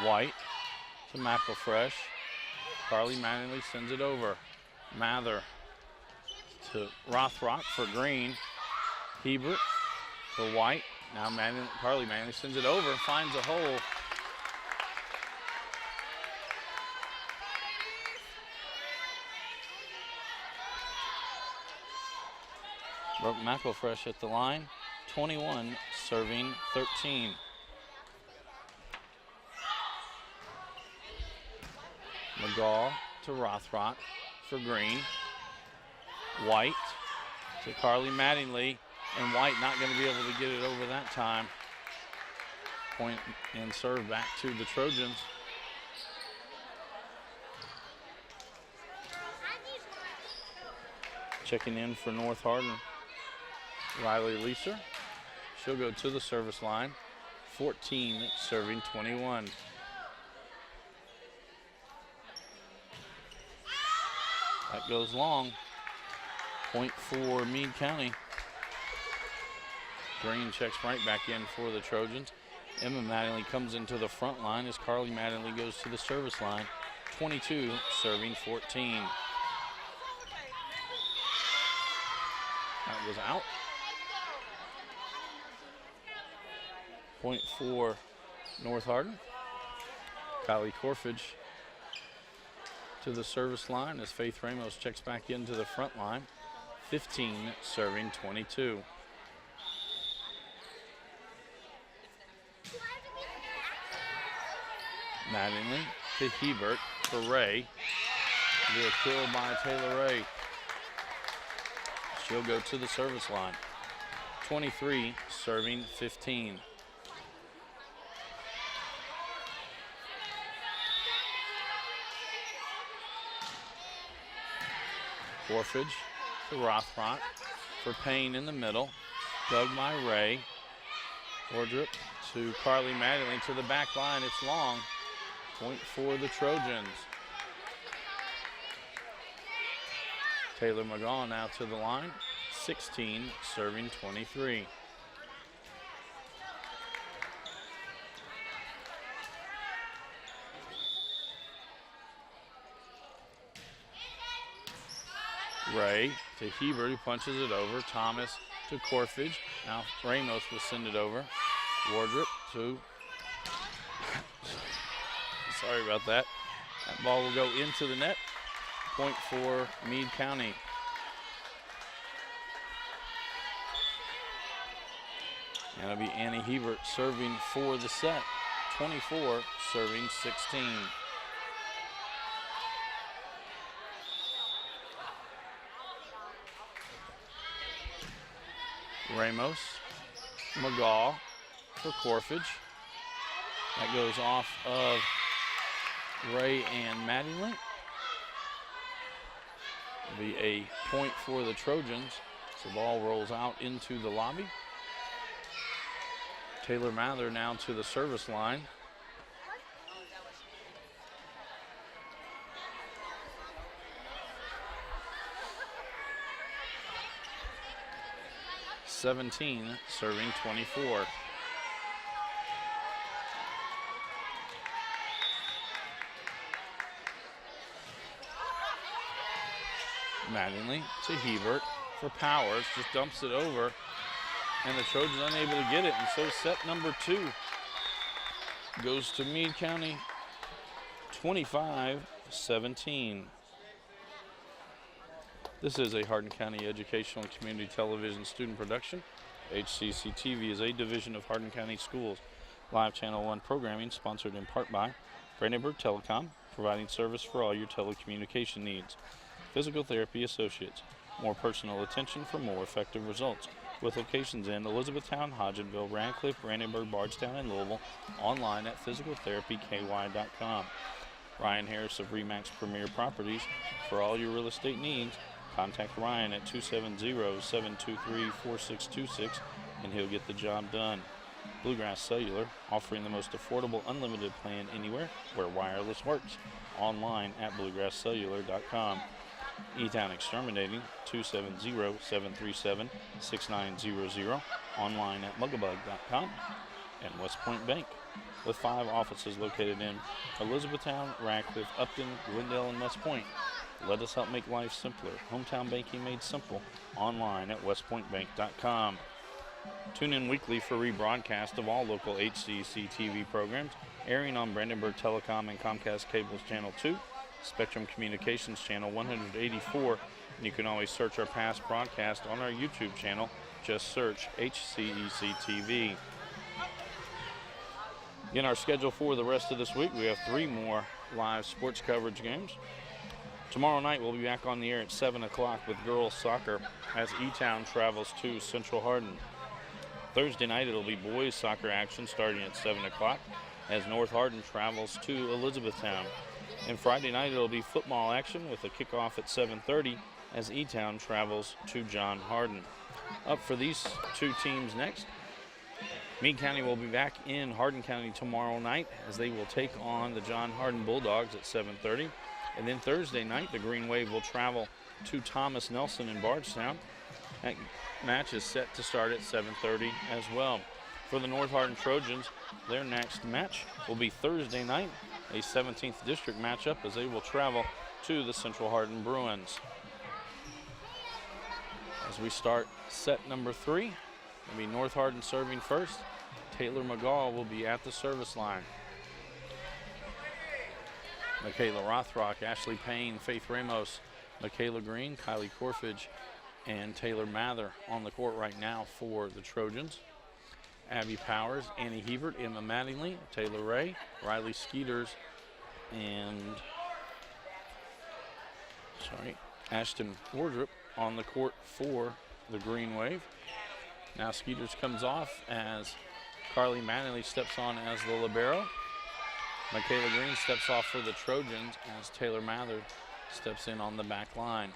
White to McElfresh. Carly Mattingly sends it over. Mather to Rothrock for Green. Hebert to White. Now Carly Mattingly sends it over, finds a hole. Brooke McElfresh at the line. 21, serving 13. McGaw to Rothrock for Green. White to Carly Mattingly, and White not going to be able to get it over that time. Point and serve back to the Trojans. Checking in for North Hardin, Riley Leeser. She'll go to the service line. 14, serving 21. That goes long. Point for Meade County. Green checks right back in for the Trojans. Emma Mattingly comes into the front line as Carly Mattingly goes to the service line. 22, serving 14. That was out. Point for North Hardin. Kylie Corfage to the service line as Faith Ramos checks back into the front line. 15, serving 22. Mattingly to Hebert for Ray. Be a kill by Taylor Ray. She'll go to the service line. 23, serving 15. Corfage to Rothrock for Payne in the middle. Dug by Ray. Wardrop to Carly Mattingly to the back line. It's long. Point for the Trojans. Taylor McGaw now to the line. 16, serving 23. Ray to Hebert, who punches it over. Thomas to Corfage. Now Ramos will send it over. Wardrop to, sorry about that. That ball will go into the net. Point for Meade County. And it'll be Annie Hebert serving for the set. 24, serving 16. Ramos, McGaw for Corfage. That goes off of Ray and Mattingly. It'll be a point for the Trojans. So the ball rolls out into the lobby. Taylor Mather now to the service line. (17) serving 24. Mattingly to Hebert for Powers, just dumps it over, and the Trojans unable to get it, and so set number 2 goes to Meade County, 25-17. This is a Hardin County Educational and Community Television student production. HCEC-TV is a division of Hardin County Schools. Live Channel 1 programming sponsored in part by Brandenburg Telecom, providing service for all your telecommunication needs. Physical Therapy Associates, more personal attention for more effective results. With locations in Elizabethtown, Hodgenville, Radcliffe, Brandenburg, Bardstown, and Louisville. Online at physicaltherapyky.com. Ryan Harris of RE/MAX Premier Properties, for all your real estate needs. Contact Ryan at 270-723-4626 and he'll get the job done. Bluegrass Cellular, offering the most affordable unlimited plan anywhere where wireless works. Online at bluegrasscellular.com. E-Town Exterminating, 270-737-6900. Online at mugabug.com. And West Point Bank, with 5 offices located in Elizabethtown, Radcliffe, Upton, Glendale, and West Point. Let us help make life simpler. Hometown banking made simple. Online at westpointbank.com. Tune in weekly for rebroadcast of all local HCEC-TV programs, airing on Brandenburg Telecom and Comcast Cable's Channel 2, Spectrum Communications Channel 184, and you can always search our past broadcast on our YouTube channel. Just search HCEC-TV. In our schedule for the rest of this week, we have 3 more live sports coverage games. Tomorrow night, we'll be back on the air at 7 o'clock with girls soccer as E-Town travels to Central Hardin. Thursday night, it'll be boys soccer action starting at 7 o'clock as North Hardin travels to Elizabethtown. And Friday night, it'll be football action with a kickoff at 7:30 as E-Town travels to John Hardin. Up for these 2 teams next, Meade County will be back in Hardin County tomorrow night as they will take on the John Hardin Bulldogs at 7:30. And then Thursday night, the Green Wave will travel to Thomas Nelson in Bardstown. That match is set to start at 7:30 as well. For the North Hardin Trojans, their next match will be Thursday night, a 17th District matchup as they will travel to the Central Hardin Bruins. As we start set number 3, it'll be North Hardin serving first. Taylor McGaw will be at the service line. Michaela Rothrock, Ashley Payne, Faith Ramos, Michaela Green, Kylie Corfidge, and Taylor Mather on the court right now for the Trojans. Abby Powers, Annie Hebert, Emma Mattingly, Taylor Ray, Riley Skeeters, and Ashton Wardrop on the court for the Green Wave. Now Skeeters comes off as Carly Mattingly steps on as the libero. Michaela Green steps off for the Trojans as Taylor Mather steps in on the back line.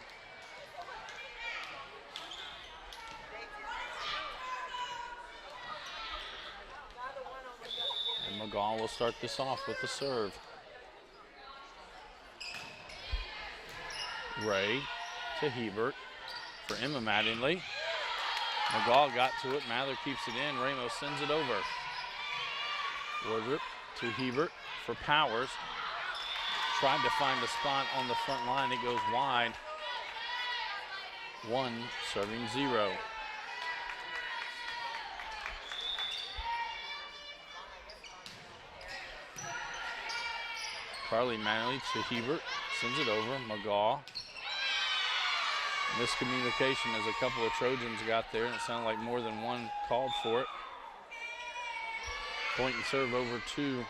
And McGaw will start this off with the serve. Ray to Hebert for Emma Mattingly. McGaw got to it. Mather keeps it in. Ramos sends it over. Wardrop to Hebert for Powers. Tried to find a spot on the front line. It goes wide. 1 serving 0. Carly Mattingly to Hebert. Sends it over. McGaw. Miscommunication as a couple of Trojans got there, and it sounded like more than one called for it. Point and serve over to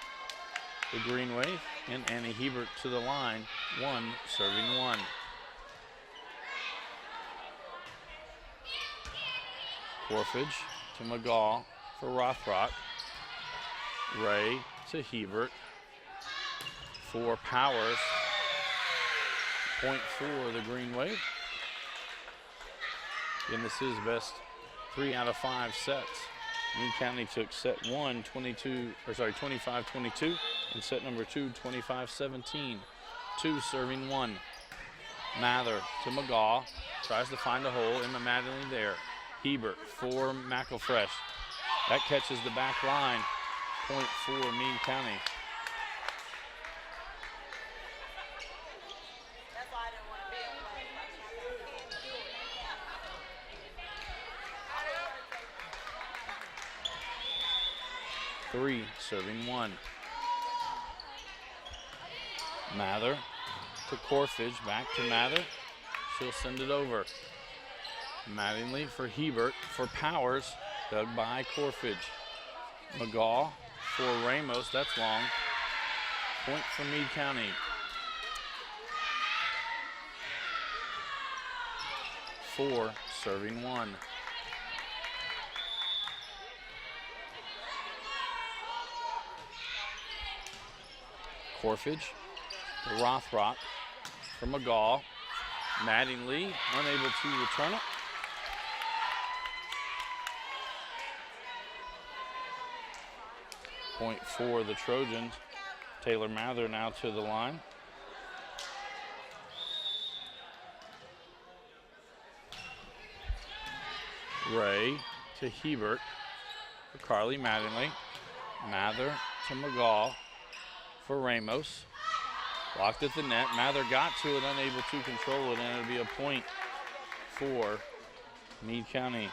the Green Wave, and Annie Hebert to the line. 1 serving 1. Corfidge to McGaw for Rothrock. Ray to Hebert for Powers. Point for the Green Wave. And this is best 3 out of 5 sets. Meade County took set 1, 25-22, and set number 2, 25-17. 2 serving 1. Mather to McGaw, tries to find a hole. Emma Mattingly there. Hebert for McElfresh. That catches the back line. Point for Meade County. Three serving 1. Mather to Corfidge, back to Mather. She'll send it over. Mattingly for Hebert for Powers, dug by Corfidge. McGaw for Ramos, that's long. Point for Meade County. 4 serving 1. Corfidge to Rothrock for McGaw. Mattingly unable to return it. Point for the Trojans. Taylor Mather now to the line. Ray to Hebert for Carly Mattingly. Mather to McGaw for Ramos. Blocked at the net. Mather got to it, unable to control it, and it'll be a point for Meade County.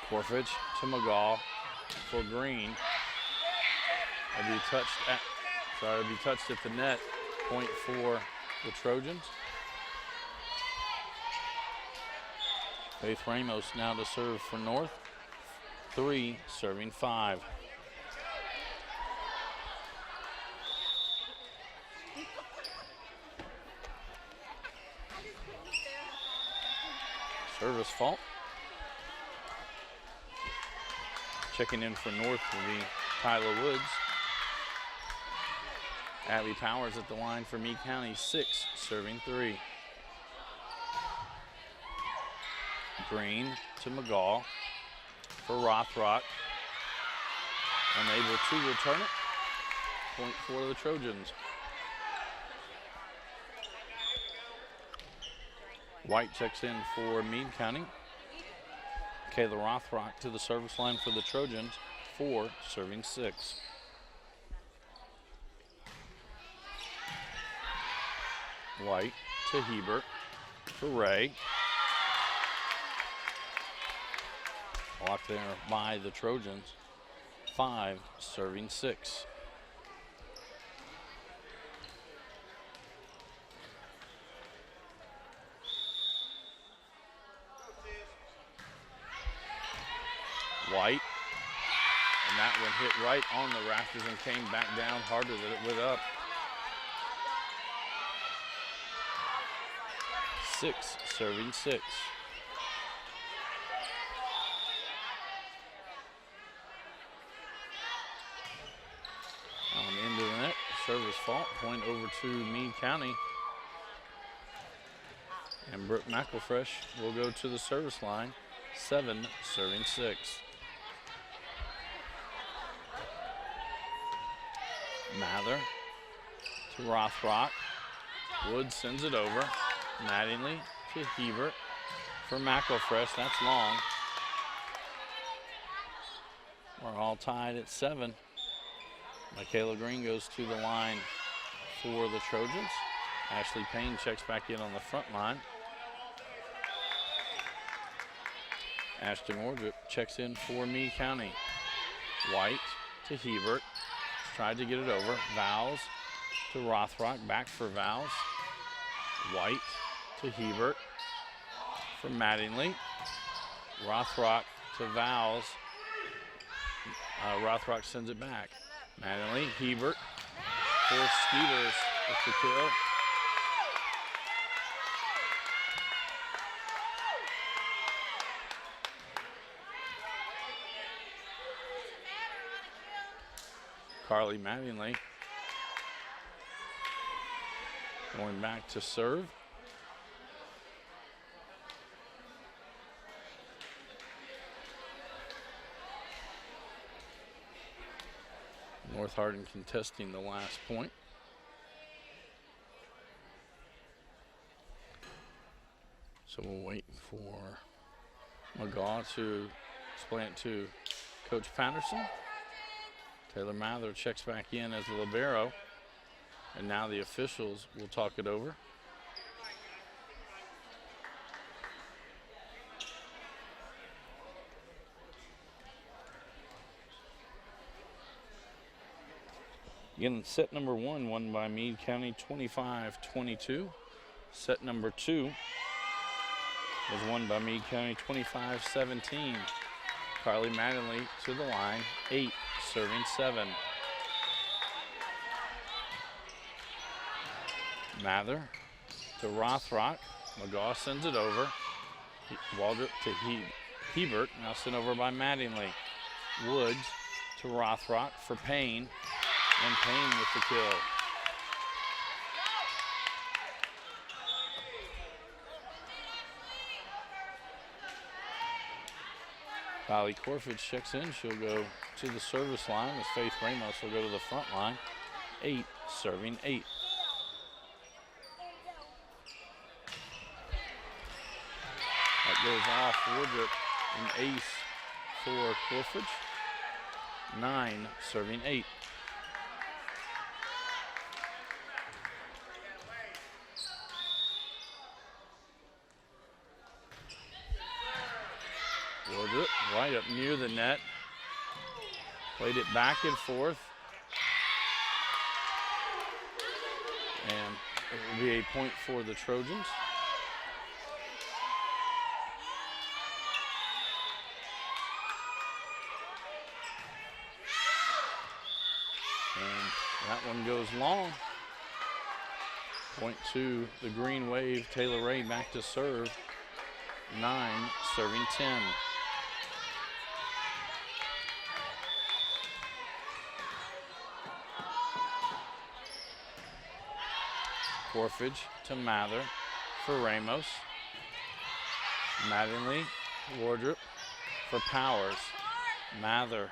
Corfage to McGaw for Green. It'll be touched at the net. Point for the Trojans. Faith Ramos now to serve for North. 3 serving 5. Service fault. Checking in for North will be Tyler Woods. Abby Powers at the line for Meade County, 6 serving 3. Green to McGaw for Rothrock. Unable to return it. Point for the Trojans. White checks in for Meade County. Kayla Rothrock to the service line for the Trojans, 4 serving 6. White to Hebert for Ray. Blocked there by the Trojans, 5 serving 6. White, and that one hit right on the rafters and came back down harder than it went up. 6 serving 6. Into the net, service fault, point over to Meade County. And Brooke McElfresh will go to the service line, 7 serving 6. Mather to Rothrock. Woods sends it over. Mattingly to Hebert for McElfresh. That's long. We're all tied at 7. Michaela Green goes to the line for the Trojans. Ashley Payne checks back in on the front line. Ashton Wardrop checks in for Meade County. White to Hebert. Tried to get it over. Vowles to Rothrock. Back for Vowles. White to Hebert for Mattingly. Rothrock to Vowles. Rothrock sends it back. Mattingly, Hebert for Skeeters with the kill. Carly Mattingly going back to serve. North Hardin contesting the last point. So we'll wait for McGaw to explain it to Coach Patterson. Taylor Mather checks back in as the libero. And now the officials will talk it over. Again, set number 1 won by Meade County 25-22. Set number 2 was won by Meade County 25-17. Carly Mattingly to the line, 8 serving 7. Mather to Rothrock. McGaw sends it over. Waldrop to Hebert, now sent over by Mattingly. Woods to Rothrock for Payne, and Payne with the kill. Kylie Corfage checks in. She'll go to the service line as Faith Ramos will go to the front line. 8, serving 8. That goes off. Woodruff, an ace for Corfage. 9, serving 8. Woodruff right up near the net. Played it back and forth. And it will be a point for the Trojans. And that one goes long. Point to the Green Wave. Taylor Ray back to serve. 9, serving 10. Corfage to Mather for Ramos. Mattingly, Wardrop for Powers. Mather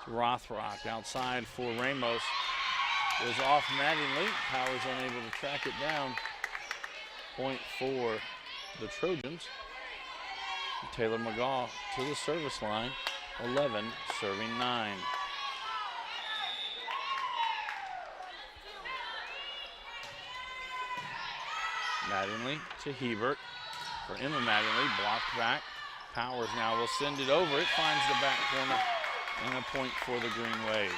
to Rothrock outside for Ramos. Was off Mattingly. Powers unable to track it down. Point for the Trojans. Taylor McGaw to the service line. 11, serving 9. Mattingly to Hebert for Emma Mattingly, blocked back. Powers now will send it over. It finds the back corner and a point for the Green Wave.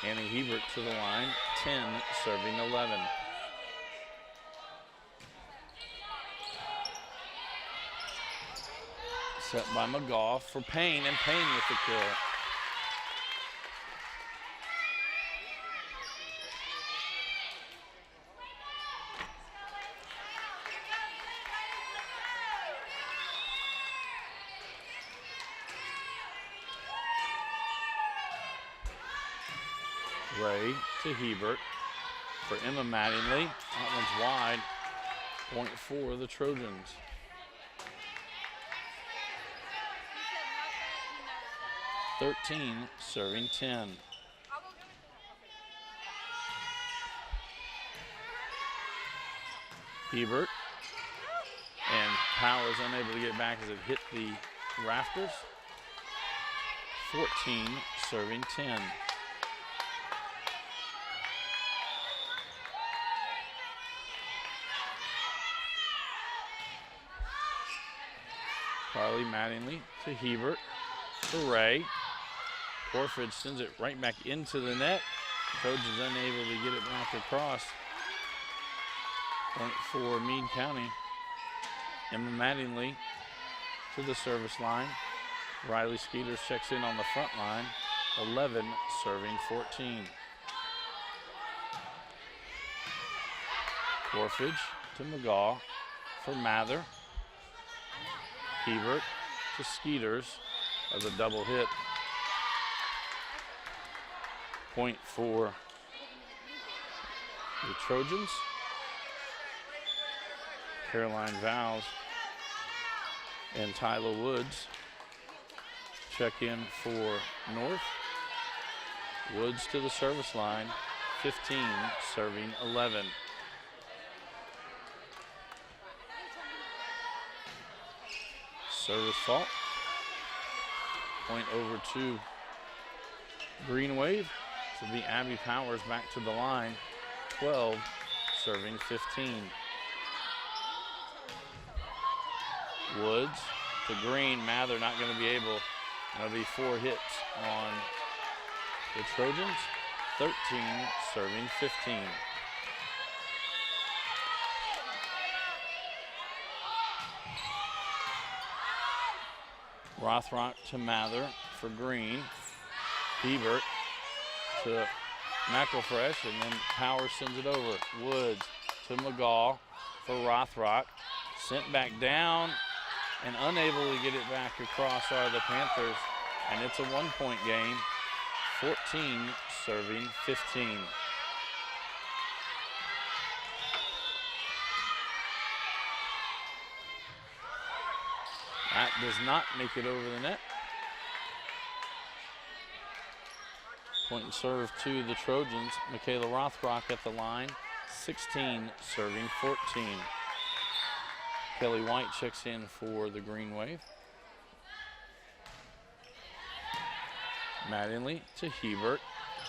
Annie Hebert to the line, 10, serving 11. Set by McGaw for Payne, and Payne with the kill. Ray to Hebert for Emma Mattingly. That one's wide. Point for the Trojans. (13) serving 10. Hebert and Powers unable to get back as it hit the rafters. 14 serving 10. Carly Mattingly to Hebert for Ray. Corfage sends it right back into the net. Trojans unable to get it back across. Point for Meade County. Emma Mattingly to the service line. Riley Skeeters checks in on the front line. 11 serving 14. Corfage to McGaw for Mather. Hebert to Skeeters as a double hit. Point for the Trojans. Caroline Vowles and Tyler Woods check in for North. Woods to the service line, 15, serving 11. Service fault. Point over to Green Wave. To be Abby Powers back to the line. 12, serving 15. Woods to Green. Mather not going to be able. That'll be 4 hits on the Trojans. 13, serving 15. Rothrock to Mather for Green. Hebert to McElfresh, and then Power sends it over. Woods to McGaw for Rothrock. Sent back down and unable to get it back across are the Panthers. And it's a 1-point game. 14 serving 15. That does not make it over the net. Point and serve to the Trojans. Michaela Rothrock at the line. 16 serving 14. Kelly White checks in for the Green Wave. Mattingly to Hebert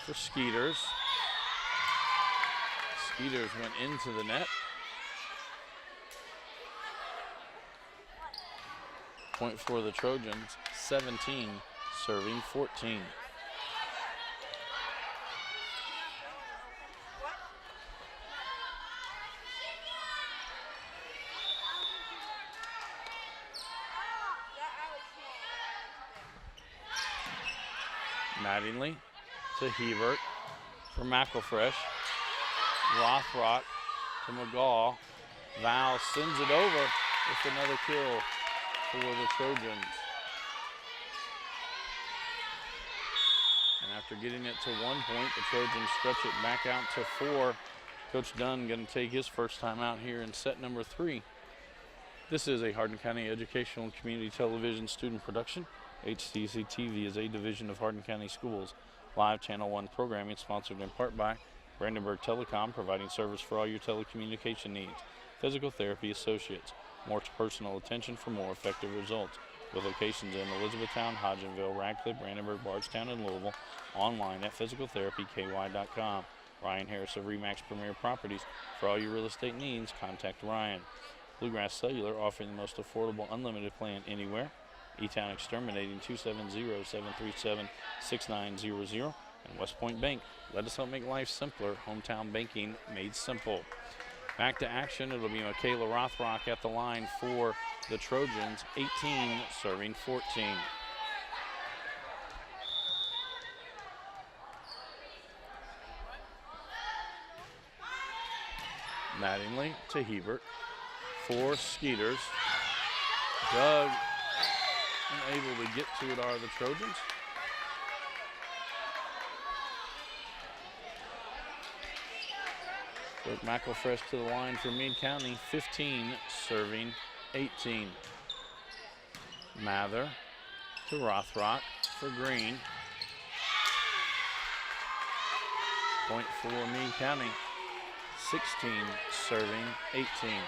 for Skeeters. Skeeters went into the net. Point for the Trojans, 17 serving 14. Mattingly to Hebert for McElfresh. Rothrock to McGaw. Val sends it over with another kill for the Trojans. And after getting it to 1 point, the Trojans stretch it back out to 4. Coach Dunn going to take his first time out here in set number 3. This is a Hardin County Educational and Community Television student production. HCEC-TV is a division of Hardin County Schools. Live Channel 1 programming sponsored in part by Brandenburg Telecom, providing service for all your telecommunication needs. Physical Therapy Associates, more personal attention for more effective results. With locations in Elizabethtown, Hodgenville, Radcliffe, Brandenburg, Bardstown, and Louisville. Online at physicaltherapyky.com. Ryan Harris of RE/MAX Premier Properties. For all your real estate needs, contact Ryan. Bluegrass Cellular, offering the most affordable unlimited plan anywhere. E-Town Exterminating, 270-737-6900. And West Point Bank, let us help make life simpler. Hometown banking made simple. Back to action, it'll be Michaela Rothrock at the line for the Trojans, 18 serving 14. Mattingly to Hebert for Skeeters. Doug unable to get to it are the Trojans. Brooke McElfresh to the line for Meade County, 15 serving 18. Mather to Rothrock for Green. Point for Meade County, 16 serving 18.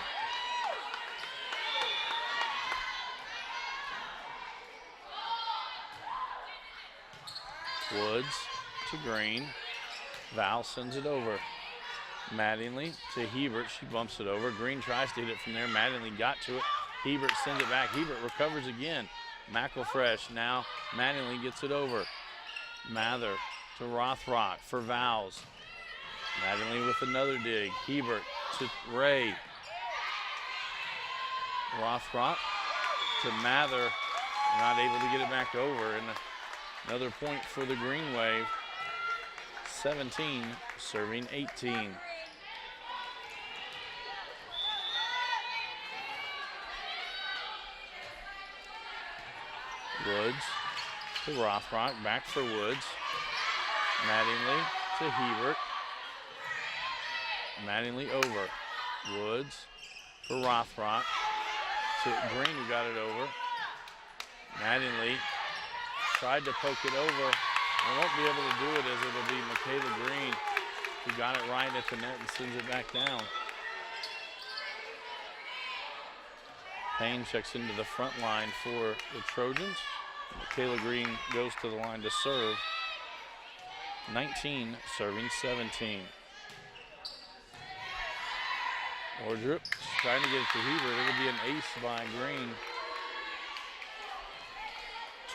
Woods to Green. Val sends it over. Mattingly to Hebert. She bumps it over. Green tries to hit it from there. Mattingly got to it. Hebert sends it back. Hebert recovers again. McElfresh now. Mattingly gets it over. Mather to Rothrock for Vals. Mattingly with another dig. Hebert to Ray. Rothrock to Mather. Not able to get it back over. And another point for the Green Wave. 17 serving 18. Woods to Rothrock, back for Woods. Mattingly to Hebert. Mattingly over. Woods for Rothrock to Green, who got it over. Mattingly tried to poke it over. I won't be able to do it as it'll be Michaela Green who got it right at the net and sends it back down. Payne checks into the front line for the Trojans. Michaela Green goes to the line to serve. 19 serving 17. Ordrup trying to get it to Hebert. It'll be an ace by Green.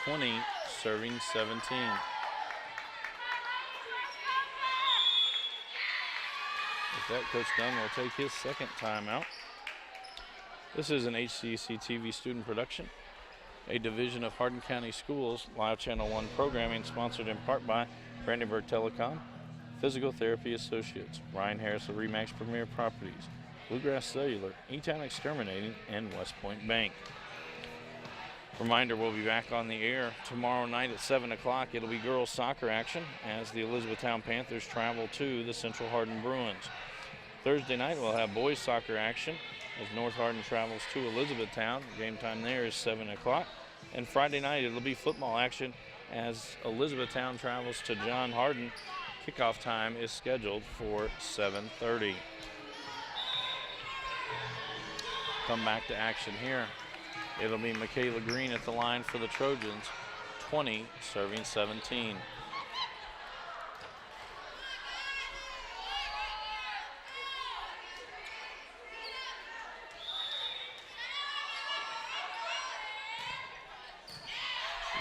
20 serving 17. With that, Coach Dunn will take his second timeout. This is an HCEC-TV student production. a division of Hardin County Schools Live Channel 1 programming, sponsored in part by Brandenburg Telecom, Physical Therapy Associates, Ryan Harris of RE/MAX Premier Properties, Bluegrass Cellular, E-Town Exterminating, and West Point Bank. Reminder, we'll be back on the air tomorrow night at 7 o'clock. It'll be girls soccer action as the Elizabethtown Panthers travel to the Central Hardin Bruins. Thursday night, we'll have boys soccer action as North Hardin travels to Elizabethtown. Game time there is 7 o'clock. And Friday night, it'll be football action as Elizabethtown travels to John Hardin. Kickoff time is scheduled for 7:30. Come back to action here. It'll be Michaela Green at the line for the Trojans, 20 serving 17.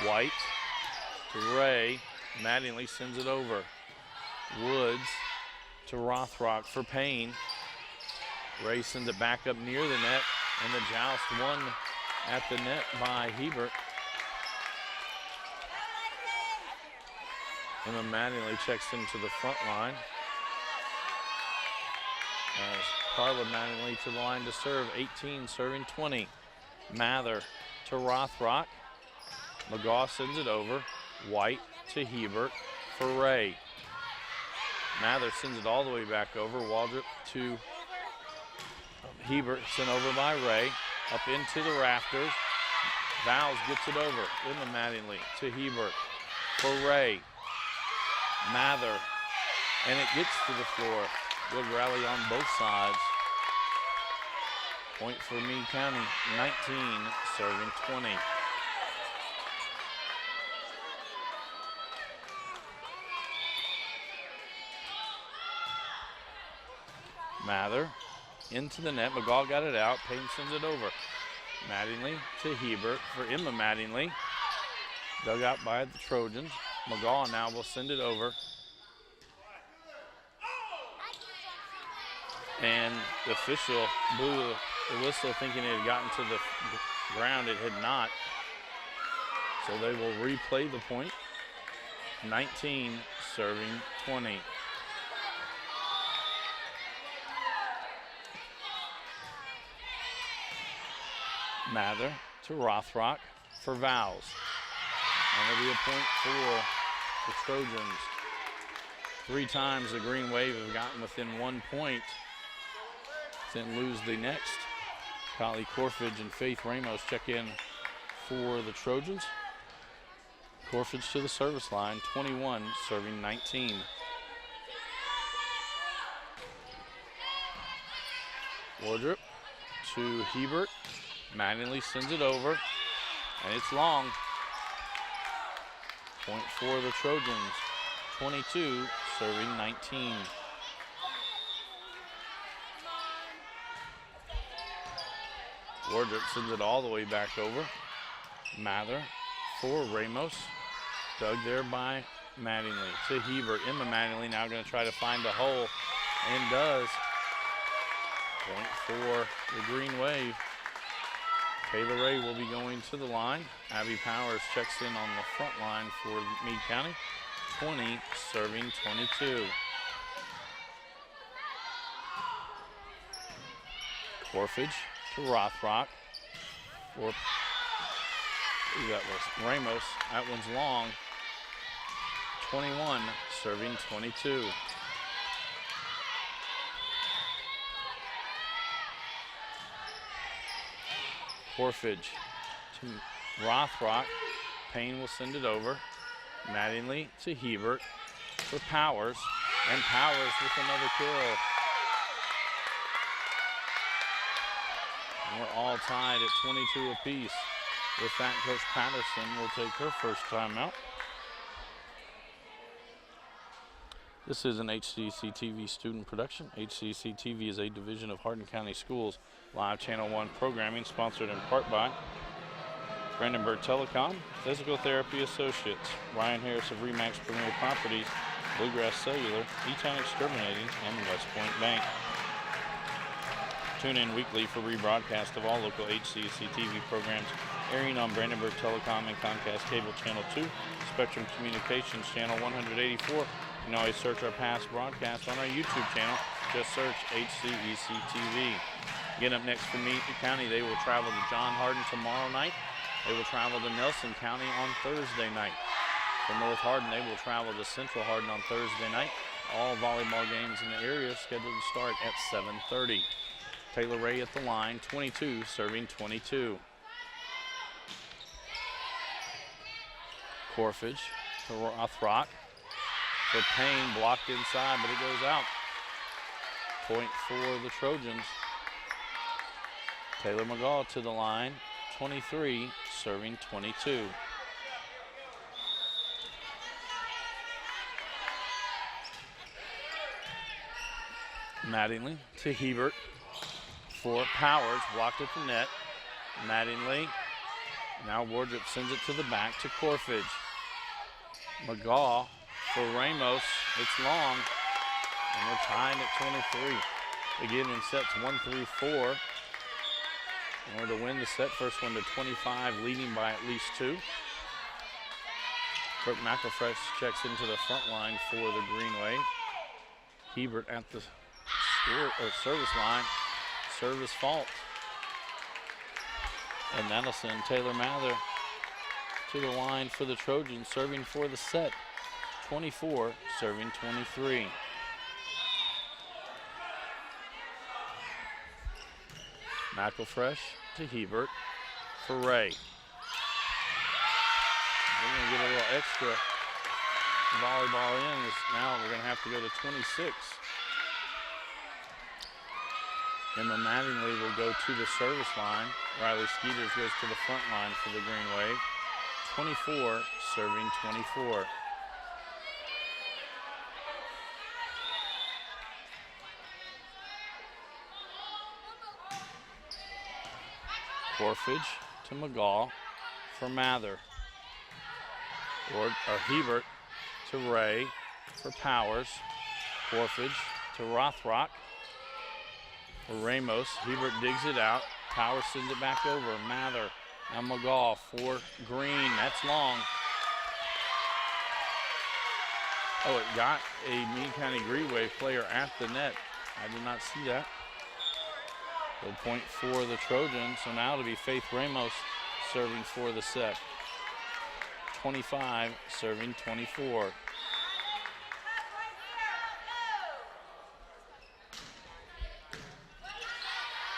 White to Ray. Mattingly sends it over. Woods to Rothrock for Payne. Ray sends it back up near the net, and the joust won at the net by Hebert. Emma Mattingly checks into the front line. As Carla Mattingly to the line to serve, 18 serving 20. Mather to Rothrock. McGaw sends it over. White to Hebert for Ray. Mather sends it all the way back over. Waldrop to Hebert, sent over by Ray. Up into the rafters. Vowles gets it over. Emma Mattingly to Hebert for Ray. Mather. And it gets to the floor. Good rally on both sides. Point for Meade County. 19 serving 20. Mather into the net. McGaw got it out. Payne sends it over. Mattingly to Hebert for Emma Mattingly. Dug out by the Trojans. McGaw now will send it over. And the official blew the whistle thinking it had gotten to the ground. It had not. So they will replay the point. 19 serving 20. Mather to Rothrock for Vowles. And it'll be a point for the Trojans. 3 times the Green Wave have gotten within 1 point, then lose the next. Kylie Corfidge and Faith Ramos check in for the Trojans. Corfidge to the service line, 21 serving 19. Wardrop to Hebert. Mattingly sends it over, and it's long. Point for the Trojans, 22 serving 19. Wardrop sends it all the way back over. Mather for Ramos. Dug there by Mattingly to Hebert. Emma Mattingly now going to try to find a hole, and does. Point for the Green Wave. Kayla Ray will be going to the line. Abby Powers checks in on the front line for Meade County. 20 serving 22. Corfidge to Rothrock for Ramos. That one's long. 21 serving 22. Corfidge to Rothrock. Payne will send it over. Mattingly to Hebert for Powers. And Powers with another kill. And we're all tied at 22 apiece. With that, Coach Patterson will take her first timeout. This is an HCEC-TV student production. HCEC-TV is a division of Hardin County Schools Live Channel 1 programming, sponsored in part by Brandenburg Telecom, Physical Therapy Associates, Ryan Harris of RE/MAX Premier Properties, Bluegrass Cellular, E-Town Exterminating, and West Point Bank. Tune in weekly for rebroadcast of all local HCEC-TV programs airing on Brandenburg Telecom and Comcast Cable Channel 2, Spectrum Communications Channel 184. You can always search our past broadcast on our YouTube channel. Just search HCEC-TV. Again, up next for Meade County, they will travel to John Hardin tomorrow night. They will travel to Nelson County on Thursday night. For North Hardin, they will travel to Central Hardin on Thursday night. All volleyball games in the area scheduled to start at 7:30. Taylor Ray at the line, 22, serving 22. Corfage to Rothrock. For Payne, blocked inside, but it goes out. Point for the Trojans. Taylor McGaw to the line, 23, serving 22. Mattingly to Hebert for Powers, blocked at the net. Mattingly, now Wardrop sends it to the back to Corfage. McGaw for Ramos, it's long, and we're tying at 23. Again in sets 1 through 4. In order to win the set, first one to 25, leading by at least 2. Kirk McElfresh checks into the front line for the Green Wave. Hebert at the service line, service fault. And that'll send Taylor Mather to the line for the Trojans, serving for the set. 24, serving 23. McElfresh to Hebert for Ray. We're going to get a little extra volleyball in. Now we're going to have to go to 26. Emma Mattingly will go to the service line. Riley Skeeters goes to the front line for the Green Wave. 24, serving 24. Corfage to McGaw for Mather. Or Hebert to Ray for Powers. Corfage to Rothrock for Ramos. Hebert digs it out. Powers sends it back over. Mather and McGaw for Green. That's long. Oh, it got a Meade County Green Wave player at the net. I did not see that. Good point for the Trojans. So now it'll be Faith Ramos serving for the set. 25, serving 24.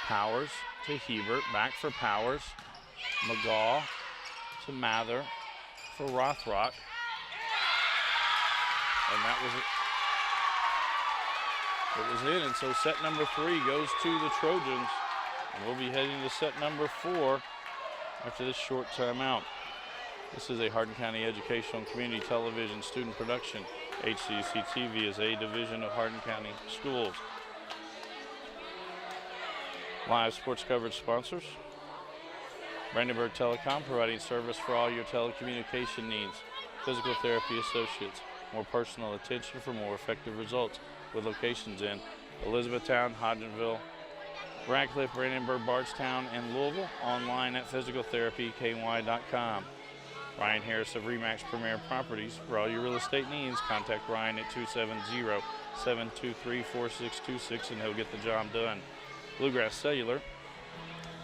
Powers to Hebert, back for Powers. McGaw to Mather for Rothrock. And that was it. It was in, and so set number 3 goes to the Trojans. And we'll be heading to set number 4 after this short timeout. This is a Hardin County Educational and Community Television student production. HCEC-TV is a division of Hardin County Schools. Live sports coverage sponsors. Brandenburg Telecom, providing service for all your telecommunication needs. Physical Therapy Associates, more personal attention for more effective results, with locations in Elizabethtown, Hodgenville, Radcliffe, Brandenburg, Bardstown, and Louisville. Online at physicaltherapyky.com. Ryan Harris of RE/MAX Premier Properties. For all your real estate needs, contact Ryan at 270-723-4626 and he'll get the job done. Bluegrass Cellular,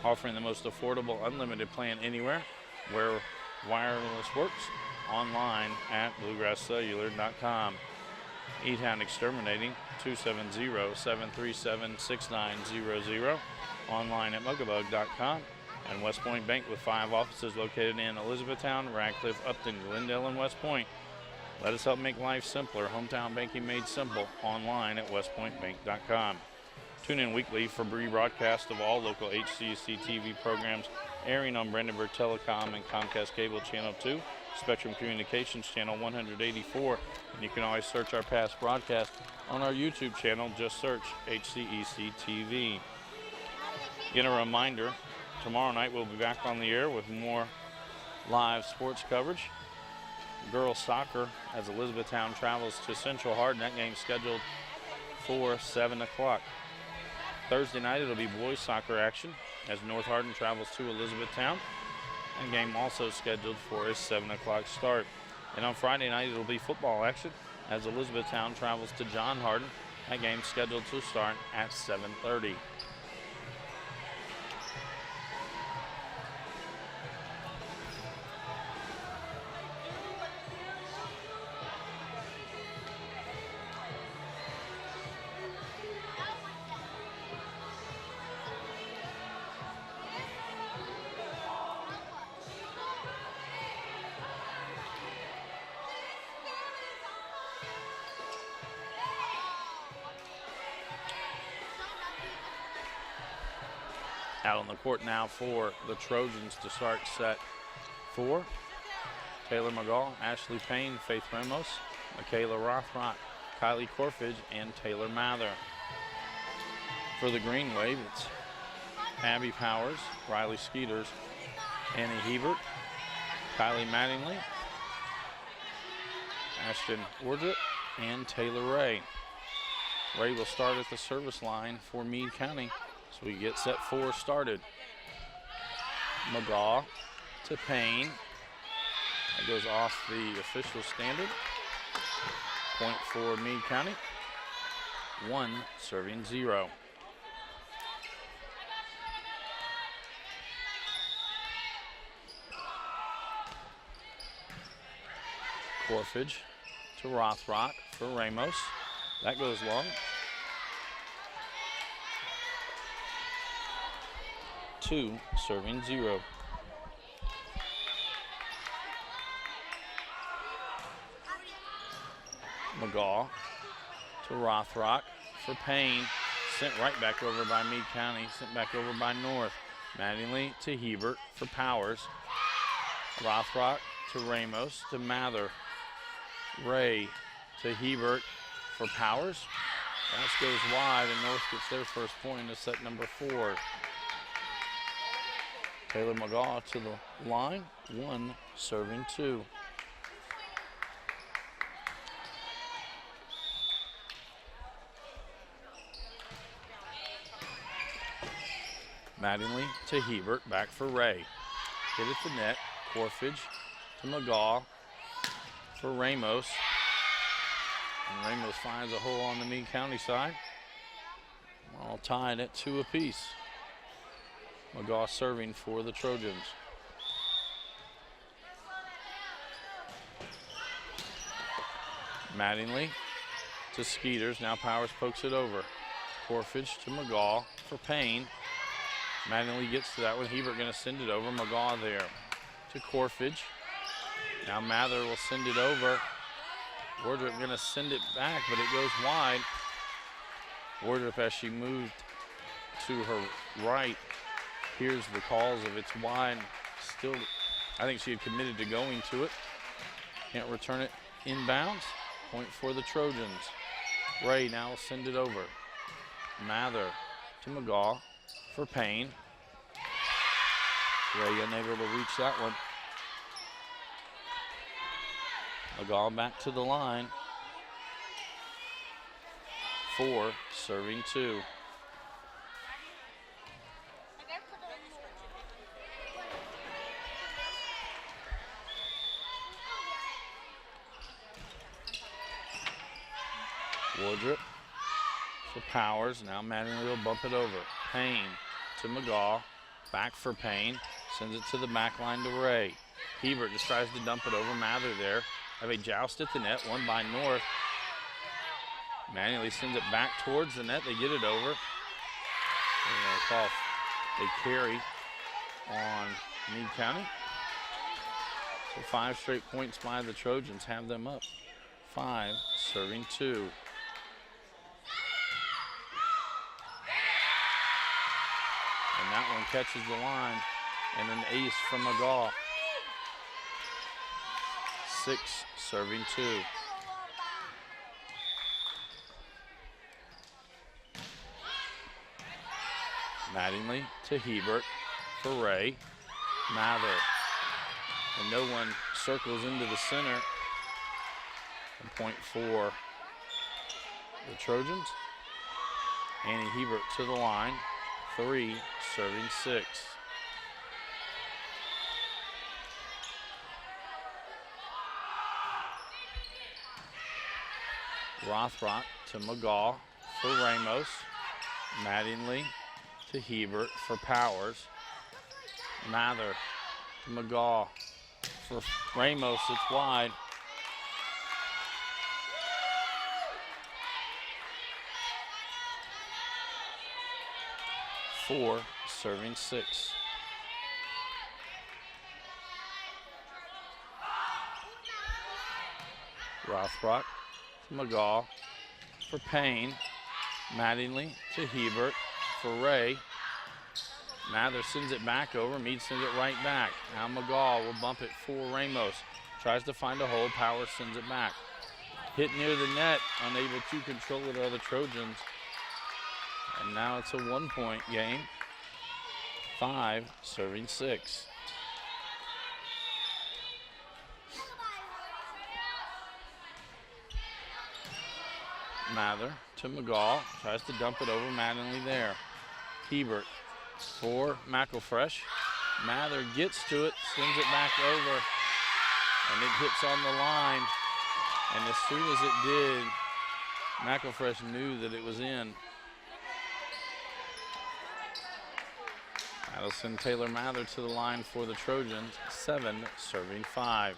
offering the most affordable unlimited plan anywhere where wireless works. Online at bluegrasscellular.com. E-Town Exterminating, 270-737-6900. Online at mugabug.com. And West Point Bank with 5 offices located in Elizabethtown, Radcliffe, Upton, Glendale, and West Point. Let us help make life simpler. Hometown banking made simple. Online at westpointbank.com. Tune in weekly for rebroadcast of all local HCEC-TV programs airing on Brandenburg Telecom and Comcast Cable Channel 2, Spectrum Communications Channel 184, and you can always search our past broadcast on our YouTube channel. Just search HCEC-TV. Again, a reminder, tomorrow night we'll be back on the air with more live sports coverage. Girls soccer as Elizabethtown travels to Central Hardin. That game's scheduled for 7 o'clock. Thursday night it'll be boys soccer action as North Hardin travels to Elizabethtown. That game also scheduled for a 7 o'clock start. And on Friday night, it'll be football action as Elizabethtown travels to John Hardin. That game's scheduled to start at 7:30. Out on the court now for the Trojans to start set 4. Taylor McGaw, Ashley Payne, Faith Ramos, Michaela Rothrock, Kylie Corfidge, and Taylor Mather. For the Green Wave, it's Abby Powers, Riley Skeeters, Annie Hebert, Kylie Mattingly, Ashton Wardrop, and Taylor Ray. Ray will start at the service line for Meade County. So we get set 4 started. McGaw to Payne. That goes off the official standard. Point for Meade County. 1 serving 0. Corfidge to Rothrock for Ramos. That goes long. 2 serving 0. McGaw to Rothrock for Payne. Sent right back over by Meade County. Sent back over by North. Mattingly to Hebert for Powers. Rothrock to Ramos to Mather. Ray to Hebert for Powers. Pass goes wide and North gets their first point as set number 4. Taylor McGaw to the line, 1 serving 2. Mattingly to Hebert, back for Ray. Hit at the net, Corfidge to McGaw for Ramos. And Ramos finds a hole on the Meade County side. All tied at 2 apiece. McGaw serving for the Trojans. Mattingly to Skeeters. Now Powers pokes it over. Corfidge to McGaw for Payne. Mattingly gets to that one. Hebert going to send it over. McGaw there to Corfidge. Now Mather will send it over. Wardrop going to send it back, but it goes wide. Wardrop, as she moved to her right, here's the calls of it's wide. Still, I think she had committed to going to it. Can't return it inbounds. Point for the Trojans. Ray now will send it over. Mather to McGaw for Payne. Ray unable to reach that one. McGaw back to the line. 4 serving 2. Wardrop for Powers. Now Mattingly will bump it over. Payne to McGaw. Back for Payne. Sends it to the back line to Ray. Hebert just tries to dump it over. Mather there. Have a joust at the net. One by North. Mattingly sends it back towards the net. They get it over. They're going to call a carry on Meade County. So 5 straight points by the Trojans have them up. 5 serving 2. And that one catches the line. And an ace from McGaw. 6 serving 2. Mattingly to Hebert for Ray. Mather. And no one circles into the center. And point for the Trojans. Annie Hebert to the line. 3 serving 6. Rothrock to McGaw for Ramos. Mattingly to Hebert for Powers. Mather to McGaw for Ramos. It's wide. Four, serving 6. Rothrock to McGaw for Payne. Mattingly to Hebert for Ray. Mather sends it back over. Meade sends it right back. Now McGaw will bump it for Ramos. Tries to find a hole. Powers sends it back. Hit near the net. Unable to control it are the Trojans. And now it's a 1-point game. 5, serving 6. Mather to McGaw. Tries to dump it over. Mattingly there. Hebert for McElfresh. Mather gets to it, sends it back over, and it hits on the line. And as soon as it did, McElfresh knew that it was in. That'll send Taylor Mather to the line for the Trojans. 7, serving 5.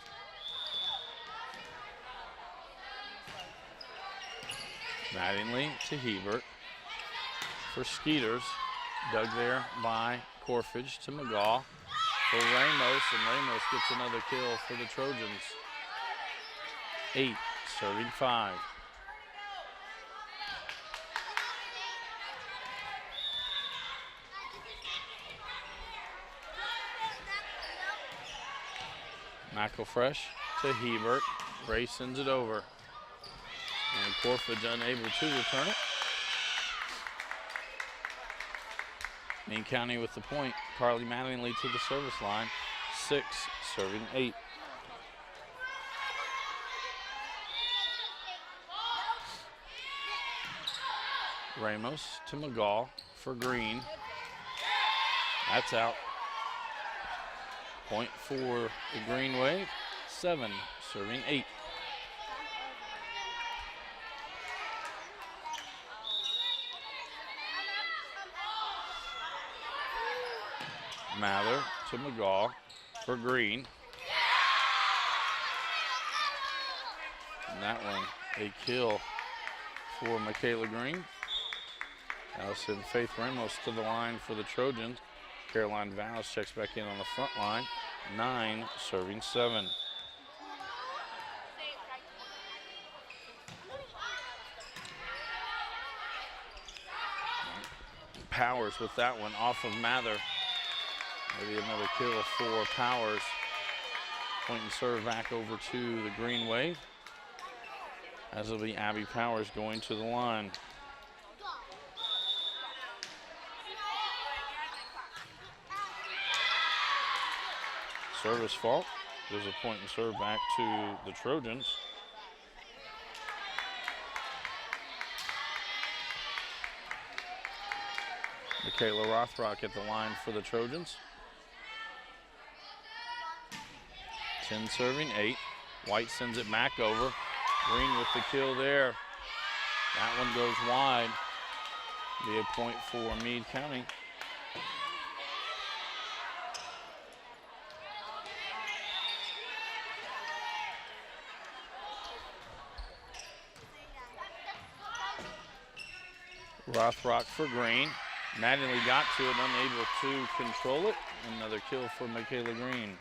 Mattingly to Hebert for Skeeters. Dug there by Corfage to McGaw for Ramos, and Ramos gets another kill for the Trojans. 8, serving 5. McElfresh to Hebert. Ray sends it over. And Corfage unable to return it. Meade County with the point. Carly Mattingly to the service line. 6, serving 8. Ramos to McGaw for Green. That's out. Point for the Green Wave. 7, serving 8. Mather to McGaw for Green. And that one, a kill for Michaela Green. That'll send Faith Ramos to the line for the Trojans. Caroline Vows checks back in on the front line. 9, serving 7. Powers with that one off of Mather. Maybe another kill for Powers. Point and serve back over to the Green Wave. As it'll be Abby Powers going to the line. Service fault. There's a point and serve back to the Trojans. Michaela Rothrock at the line for the Trojans. 10 serving 8. White sends it back over. Green with the kill there. That one goes wide. Be a point for Meade County. Rothrock for Green. Mattingly got to it, unable to control it. Another kill for Michaela Green.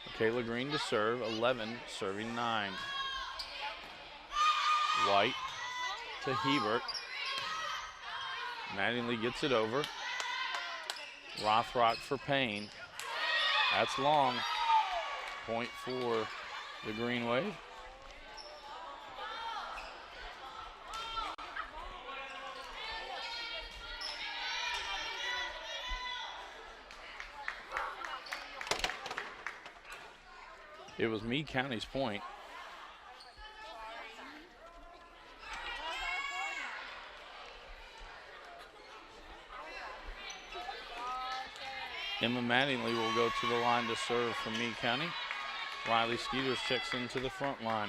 Michaela Green to serve, 11, serving 9. White to Hebert. Mattingly gets it over. Rothrock for Payne. That's long. Point for the Green Wave. It was Meade County's point. Emma Mattingly will go to the line to serve for Meade County. Riley Skeeters checks into the front line.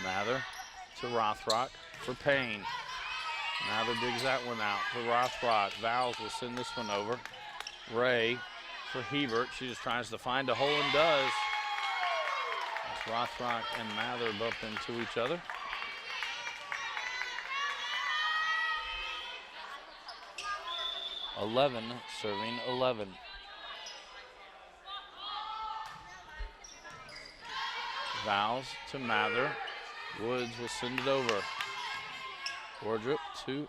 Mather to Rothrock for Payne. Mather digs that one out for Rothrock. Vowles will send this one over. Ray for Hebert. She just tries to find a hole and does. As Rothrock and Mather bump into each other. (11) serving 11. Vowles to Mather. Woods will send it over. Wardrop to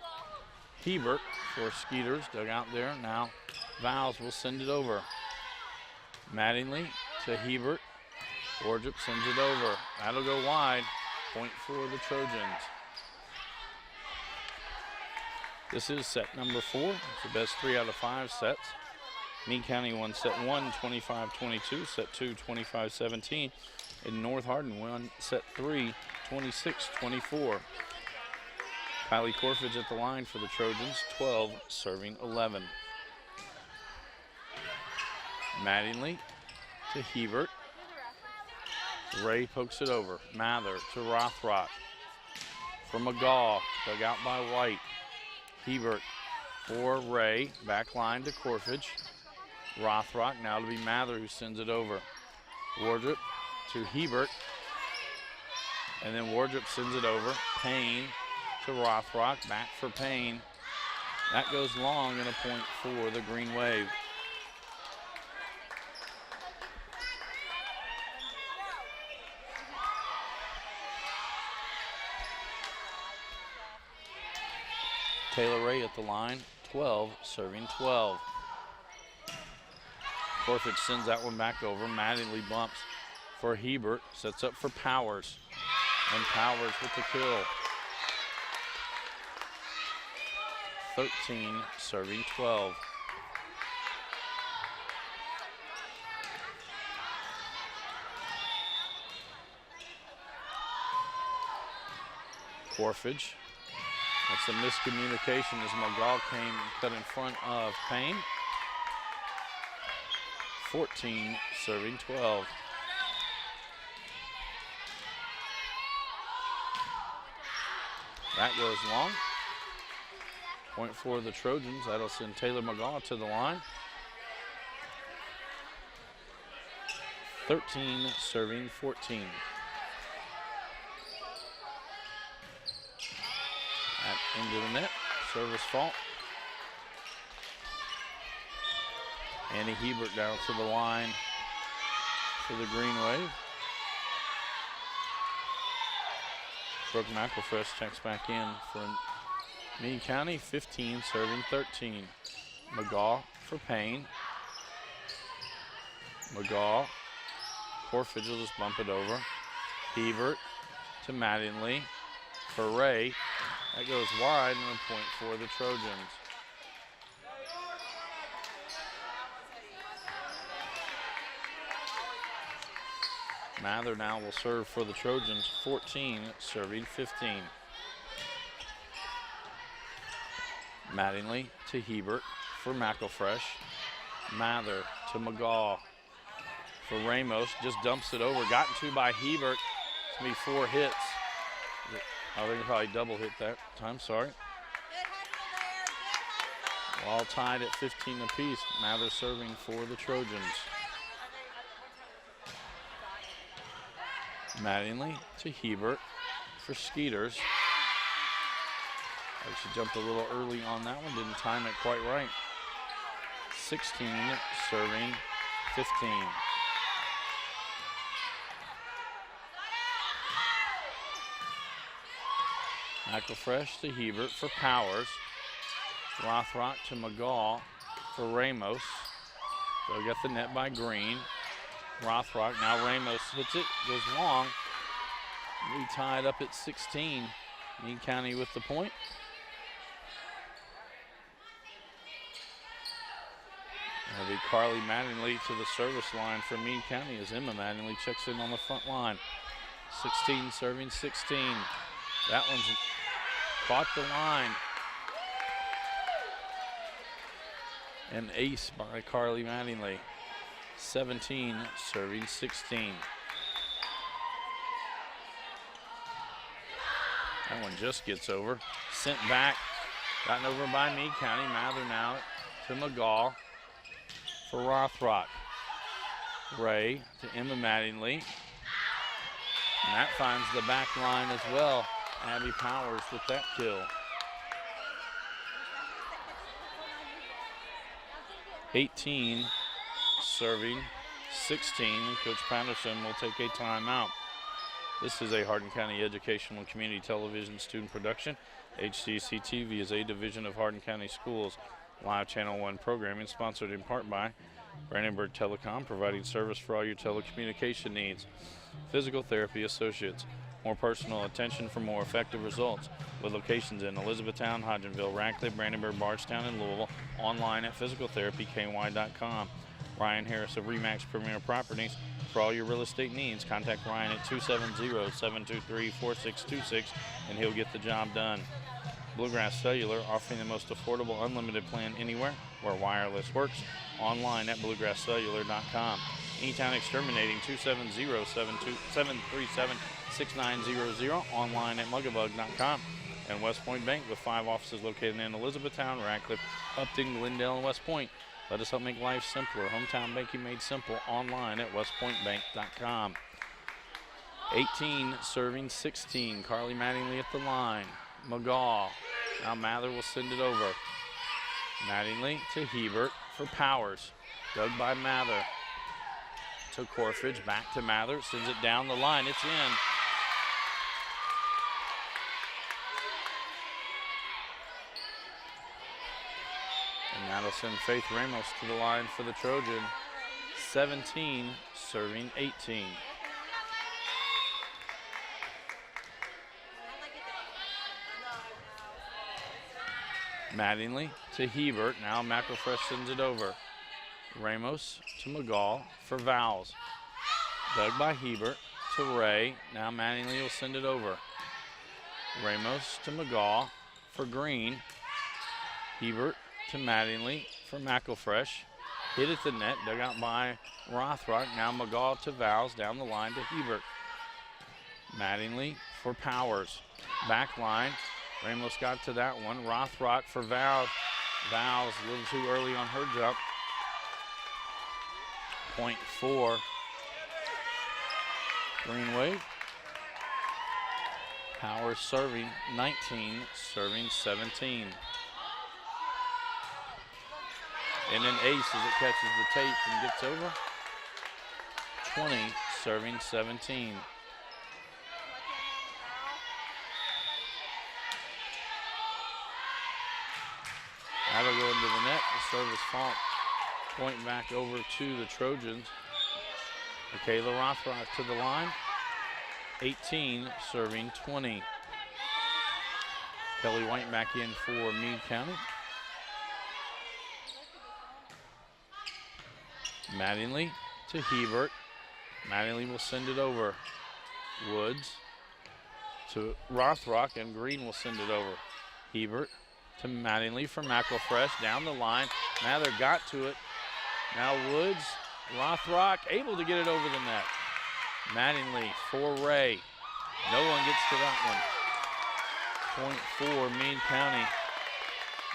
Hebert for Skeeters. Dug out there. Now Vowles will send it over. Mattingly to Hebert. Wardrop sends it over. That'll go wide. Point for the Trojans. This is set number 4. It's the best 3 out of 5 sets. Meade County won set 1, 25-22, set 2, 25-17, and North Hardin won set 3, 26-24. Kylie Corfidge at the line for the Trojans, 12, serving 11. Mattingly to Hebert. Ray pokes it over. Mather to Rothrock. For McGaw, dug out by White. Hebert for Ray, back line to Corfidge. Rothrock, now to be Mather who sends it over. Wardrop to Hebert. And then Wardrop sends it over. Payne to Rothrock, back for Payne. That goes long and a point for the Green Wave. Taylor Ray at the line, 12, serving 12. Corfidge sends that one back over. Mattingly bumps for Hebert, sets up for Powers. And Powers with the kill. 13, serving 12. Corfidge. That's a miscommunication as McGaw came and cut in front of Payne. 14, serving 12. That goes long. Point for the Trojans. That'll send Taylor McGaw to the line. 13, serving 14. That into the net. Service fault. Annie Hebert down to the line for the Green Wave. Brooke McElfresh checks back in for Meade County, 15, serving 13. McGaw for Payne. McGaw. Corfidge will just bump it over. Hebert to Mattingly for Ray. That goes wide and a point for the Trojans. Mather now will serve for the Trojans, 14, serving 15. Mattingly to Hebert for McElfresh. Mather to McGaw for Ramos. Just dumps it over. Gotten to by Hebert. It's going to be 4 hits. I think probably double hit that time, sorry. All tied at 15 apiece. Mather serving for the Trojans. Mattingly to Hebert for Skeeters. She jumped a little early on that one, didn't time it quite right. 16, serving 15. McElfresh to Hebert for Powers. Rothrock to McGaw for Ramos. They'll get the net by Green. Rothrock, now Ramos hits it, goes long. We tied up at 16. Meade County with the point. That'll be Carly Mattingly to the service line for Meade County as Emma Mattingly checks in on the front line. 16 serving 16. That one's caught the line. An ace by Carly Mattingly. 17 serving 16. That one just gets over. Sent back. Gotten over by Meade County. Mather now to McGaw for Rothrock. Ray to Emma Mattingly. And that finds the back line as well. Abby Powers with that kill. 18 serving 16. Coach Patterson will take a timeout. This is a Hardin County Educational and Community Television student production. HCEC-TV is a division of Hardin County Schools. Live Channel 1 programming sponsored in part by Brandenburg Telecom, providing service for all your telecommunication needs. Physical Therapy Associates, more personal attention for more effective results. With locations in Elizabethtown, Hodgenville, Radcliffe, Brandenburg, Bardstown, and Louisville. Online at physicaltherapyky.com. Ryan Harris of Remax Premier Properties. For all your real estate needs, contact Ryan at 270-723-4626 and he'll get the job done. Bluegrass Cellular, offering the most affordable unlimited plan anywhere where wireless works. Online at bluegrasscellular.com. Anytown Exterminating, 270-737-6900. Online at mugabug.com. And West Point Bank, with 5 offices located in Elizabethtown, Radcliffe, Upton, Glendale, and West Point. Let us help make life simpler. Hometown banking made simple. Online at westpointbank.com. 18 serving 16. Carly Mattingly at the line. McGaw. Now Mather will send it over. Mattingly to Hebert for Powers. Dug by Mather. To Corfridge. Back to Mather. Sends it down the line. It's in. And that'll send Faith Ramos to the line for the Trojan. 17 serving 18. Mattingly to Hebert. Now McElfresh sends it over. Ramos to McGaw for Vowles. Dug by Hebert to Ray. Now Mattingly will send it over. Ramos to McGaw for Green. Hebert to Mattingly for McElfresh. Hit at the net, dug out by Rothrock. Now McGaw to Vowles, down the line to Hebert. Mattingly for Powers. Back line. Ramos got to that one. Rothrock for Vowles. Vowles a little too early on her jump. Point 4. Green Wave. Powers serving 19, serving 17. And then Ace as it catches the tape and gets over. 20, serving 17. That'll go into the net. The service fault. Point back over to the Trojans. Michaela Rothrock to the line. 18, serving 20. Kelly White back in for Meade County. Mattingly to Hebert. Mattingly will send it over. Woods to Rothrock, and Green will send it over. Hebert to Mattingly for McElfresh, down the line. Mather got to it. Now Woods, Rothrock able to get it over the net. Mattingly for Ray. No one gets to that one. Point 4, Meade County.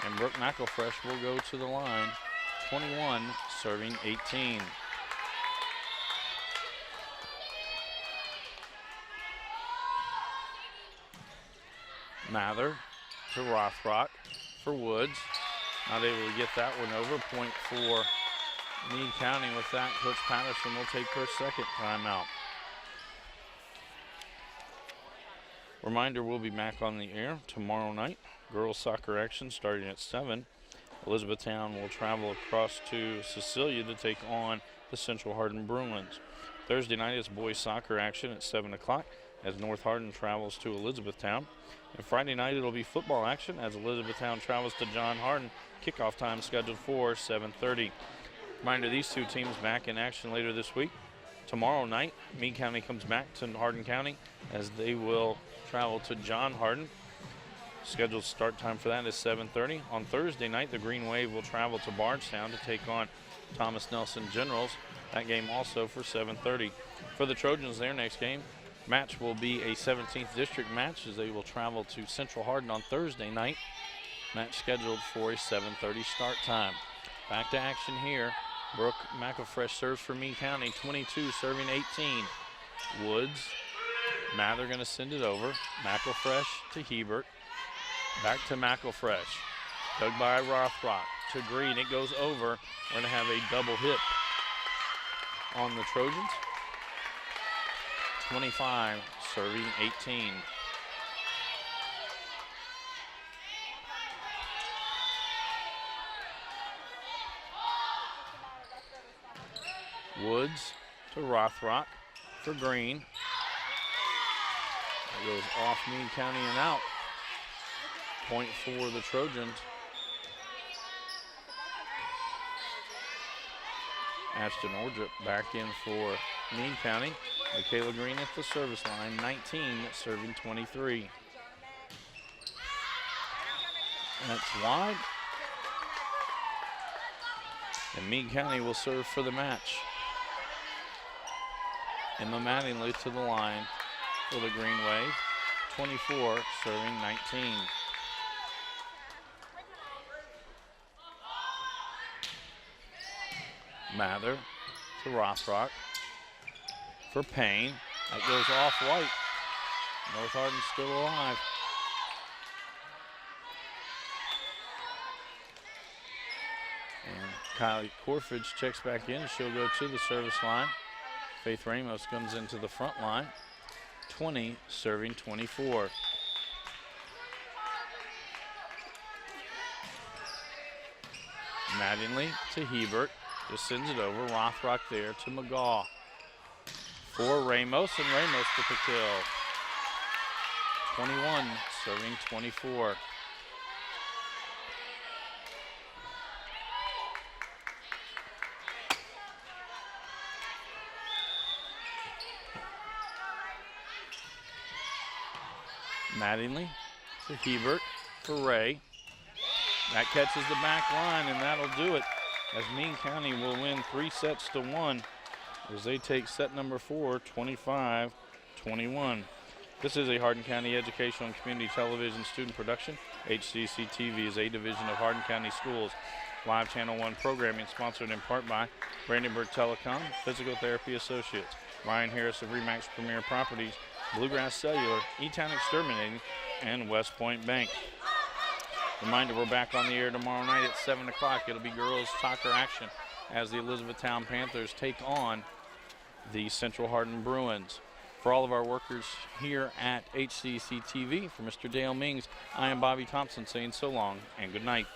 And Brooke McElfresh will go to the line. 21, serving 18. Mather to Rothrock for Woods. Not able to get that one over. Point 4, Meade County. With that, Coach Patterson will take her second timeout. Reminder, we'll be back on the air tomorrow night. Girls soccer action starting at 7. Elizabethtown will travel across to Cecilia to take on the Central Hardin Bruins. Thursday night is boys soccer action at 7 o'clock as North Hardin travels to Elizabethtown. And Friday night it'll be football action as Elizabethtown travels to John Hardin. Kickoff time scheduled for 7:30. Reminder, these two teams back in action later this week. Tomorrow night, Meade County comes back to Hardin County as they will travel to John Hardin. Scheduled start time for that is 7:30. On Thursday night, the Green Wave will travel to Bardstown to take on Thomas Nelson Generals. That game also for 7:30. For the Trojans, their next game match will be a 17th district match as they will travel to Central Hardin on Thursday night. Match scheduled for a 7:30 start time. Back to action here. Brooke McElfresh serves for Meade County, 22 serving 18. Woods, Mather going to send it over. McElfresh to Hebert. Back to McElfresh. Dug by Rothrock to Green. It goes over. We're going to have a double hit on the Trojans. 25 serving 18. Woods to Rothrock for Green. That goes off Meade County and out. Point for the Trojans. Ashton Ordrup back in for Meade County. Michaela Green at the service line, 19 serving 23. That's wide. And Meade County will serve for the match. Emma Mattingly to the line for the Green Wave, 24 serving 19. Mather to Rothrock for Payne. That goes off White. North Hardin still alive. And Kylie Corfridge checks back in. She'll go to the service line. Faith Ramos comes into the front line. 20 serving 24. Mattingly to Hebert. Just sends it over. Rothrock there to McGaw. For Ramos, and Ramos with the kill. 21 serving 24. Mattingly to Hebert for Ray. That catches the back line, and that'll do it, as Meade County will win 3-1 as they take set number 4, 25-21. This is a Hardin County Educational and Community Television student production. HCEC-TV is a division of Hardin County Schools. Live Channel 1 programming sponsored in part by Brandenburg Telecom, Physical Therapy Associates, Ryan Harris of RE/MAX Premier Properties, Bluegrass Cellular, E-Town Exterminating, and West Point Bank. Reminder, we're back on the air tomorrow night at 7 o'clock. It'll be girls soccer action as the Elizabethtown Panthers take on the Central Hardin Bruins. For all of our workers here at HCEC-TV, for Mr. Dale Mings, I am Bobby Thompson saying so long and good night.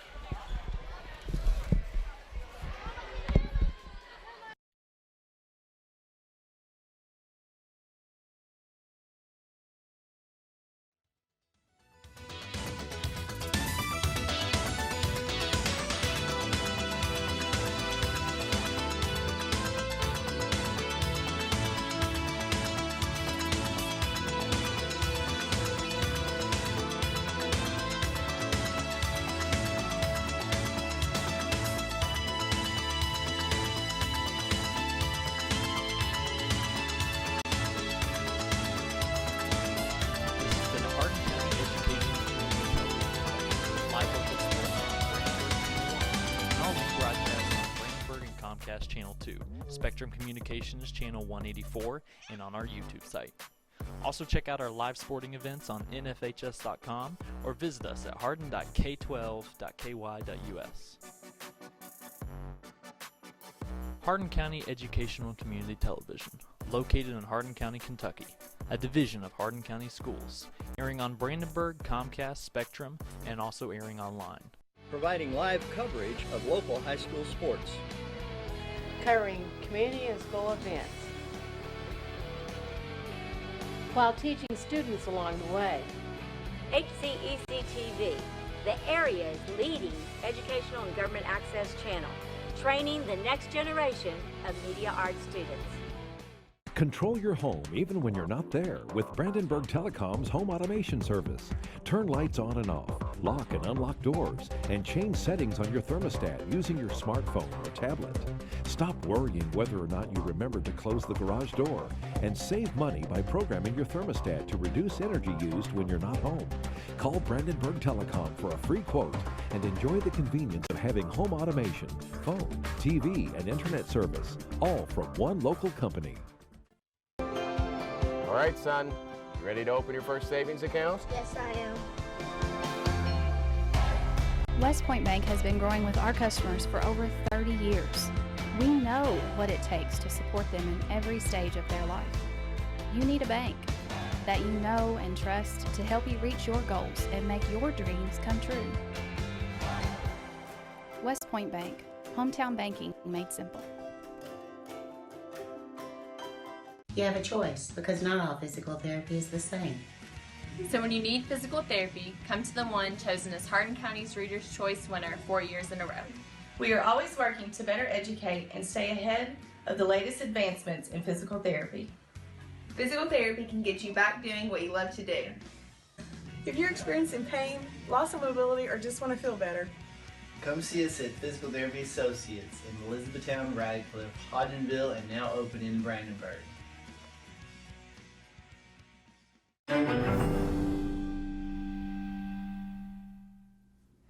Channel 2, Spectrum Communications Channel 184, and on our YouTube site. Also check out our live sporting events on nfhs.com or visit us at hardin.k12.ky.us. Hardin County Educational and Community Television, located in Hardin County, Kentucky, a division of Hardin County Schools, airing on Brandenburg, Comcast, Spectrum, and also airing online. Providing live coverage of local high school sports. Covering community and school events, while teaching students along the way. HCEC-TV, the area's leading educational and government access channel, training the next generation of media arts students. Control your home even when you're not there with Brandenburg Telecom's home automation service. Turn lights on and off, lock and unlock doors, and change settings on your thermostat using your smartphone or tablet. Stop worrying whether or not you remember to close the garage door, and save money by programming your thermostat to reduce energy used when you're not home. Call Brandenburg Telecom for a free quote and enjoy the convenience of having home automation, phone, TV, and internet service, all from one local company. All right, son, you ready to open your first savings account? Yes, I am. West Point Bank has been growing with our customers for over 30 years. We know what it takes to support them in every stage of their life. You need a bank that you know and trust to help you reach your goals and make your dreams come true. West Point Bank, hometown banking made simple. You have a choice because not all physical therapy is the same. So when you need physical therapy, come to the one chosen as Hardin County's Reader's Choice winner 4 years in a row. We are always working to better educate and stay ahead of the latest advancements in physical therapy. Physical therapy can get you back doing what you love to do. If you're experiencing pain, loss of mobility, or just want to feel better, come see us at Physical Therapy Associates in Elizabethtown, Radcliffe, Hodgenville, and now open in Brandenburg.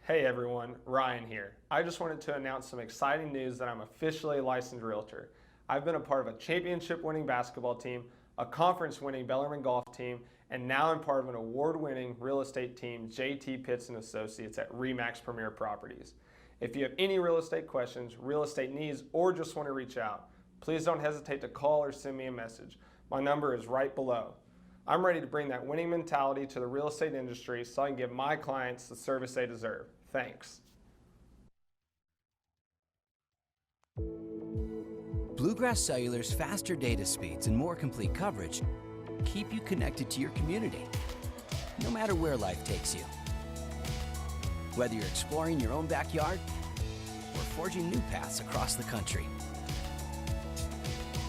Hey everyone, Ryan here. I just wanted to announce some exciting news that I'm officially a licensed realtor. I've been a part of a championship-winning basketball team, a conference-winning Bellarmine golf team, and now I'm part of an award-winning real estate team, JT Pitts & Associates at RE/MAX Premier Properties. If you have any real estate questions, real estate needs, or just want to reach out, please don't hesitate to call or send me a message. My number is right below. I'm ready to bring that winning mentality to the real estate industry so I can give my clients the service they deserve. Thanks. Bluegrass Cellular's faster data speeds and more complete coverage keep you connected to your community, no matter where life takes you. Whether you're exploring your own backyard or forging new paths across the country.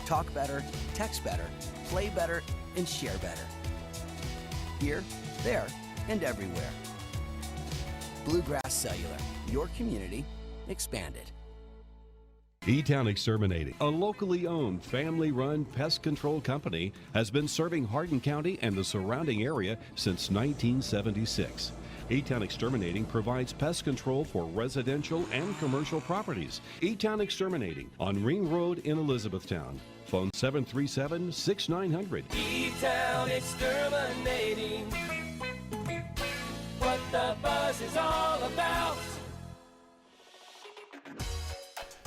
Talk better, text better, play better, and share better. Here, there, and everywhere. Bluegrass Cellular, your community expanded. E-Town Exterminating, a locally owned, family-run pest control company, has been serving Hardin County and the surrounding area since 1976. E-Town Exterminating provides pest control for residential and commercial properties. E-Town Exterminating on Ring Road in Elizabethtown. Phone 737-6900. E-Town Exterminating. What the buzz is all about.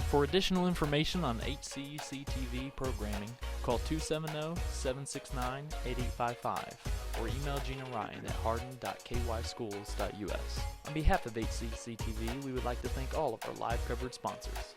For additional information on HCEC-TV programming, call 270-769-8855 or email Gina Ryan at hardin.kyschools.us. On behalf of HCEC-TV, we would like to thank all of our live coverage sponsors.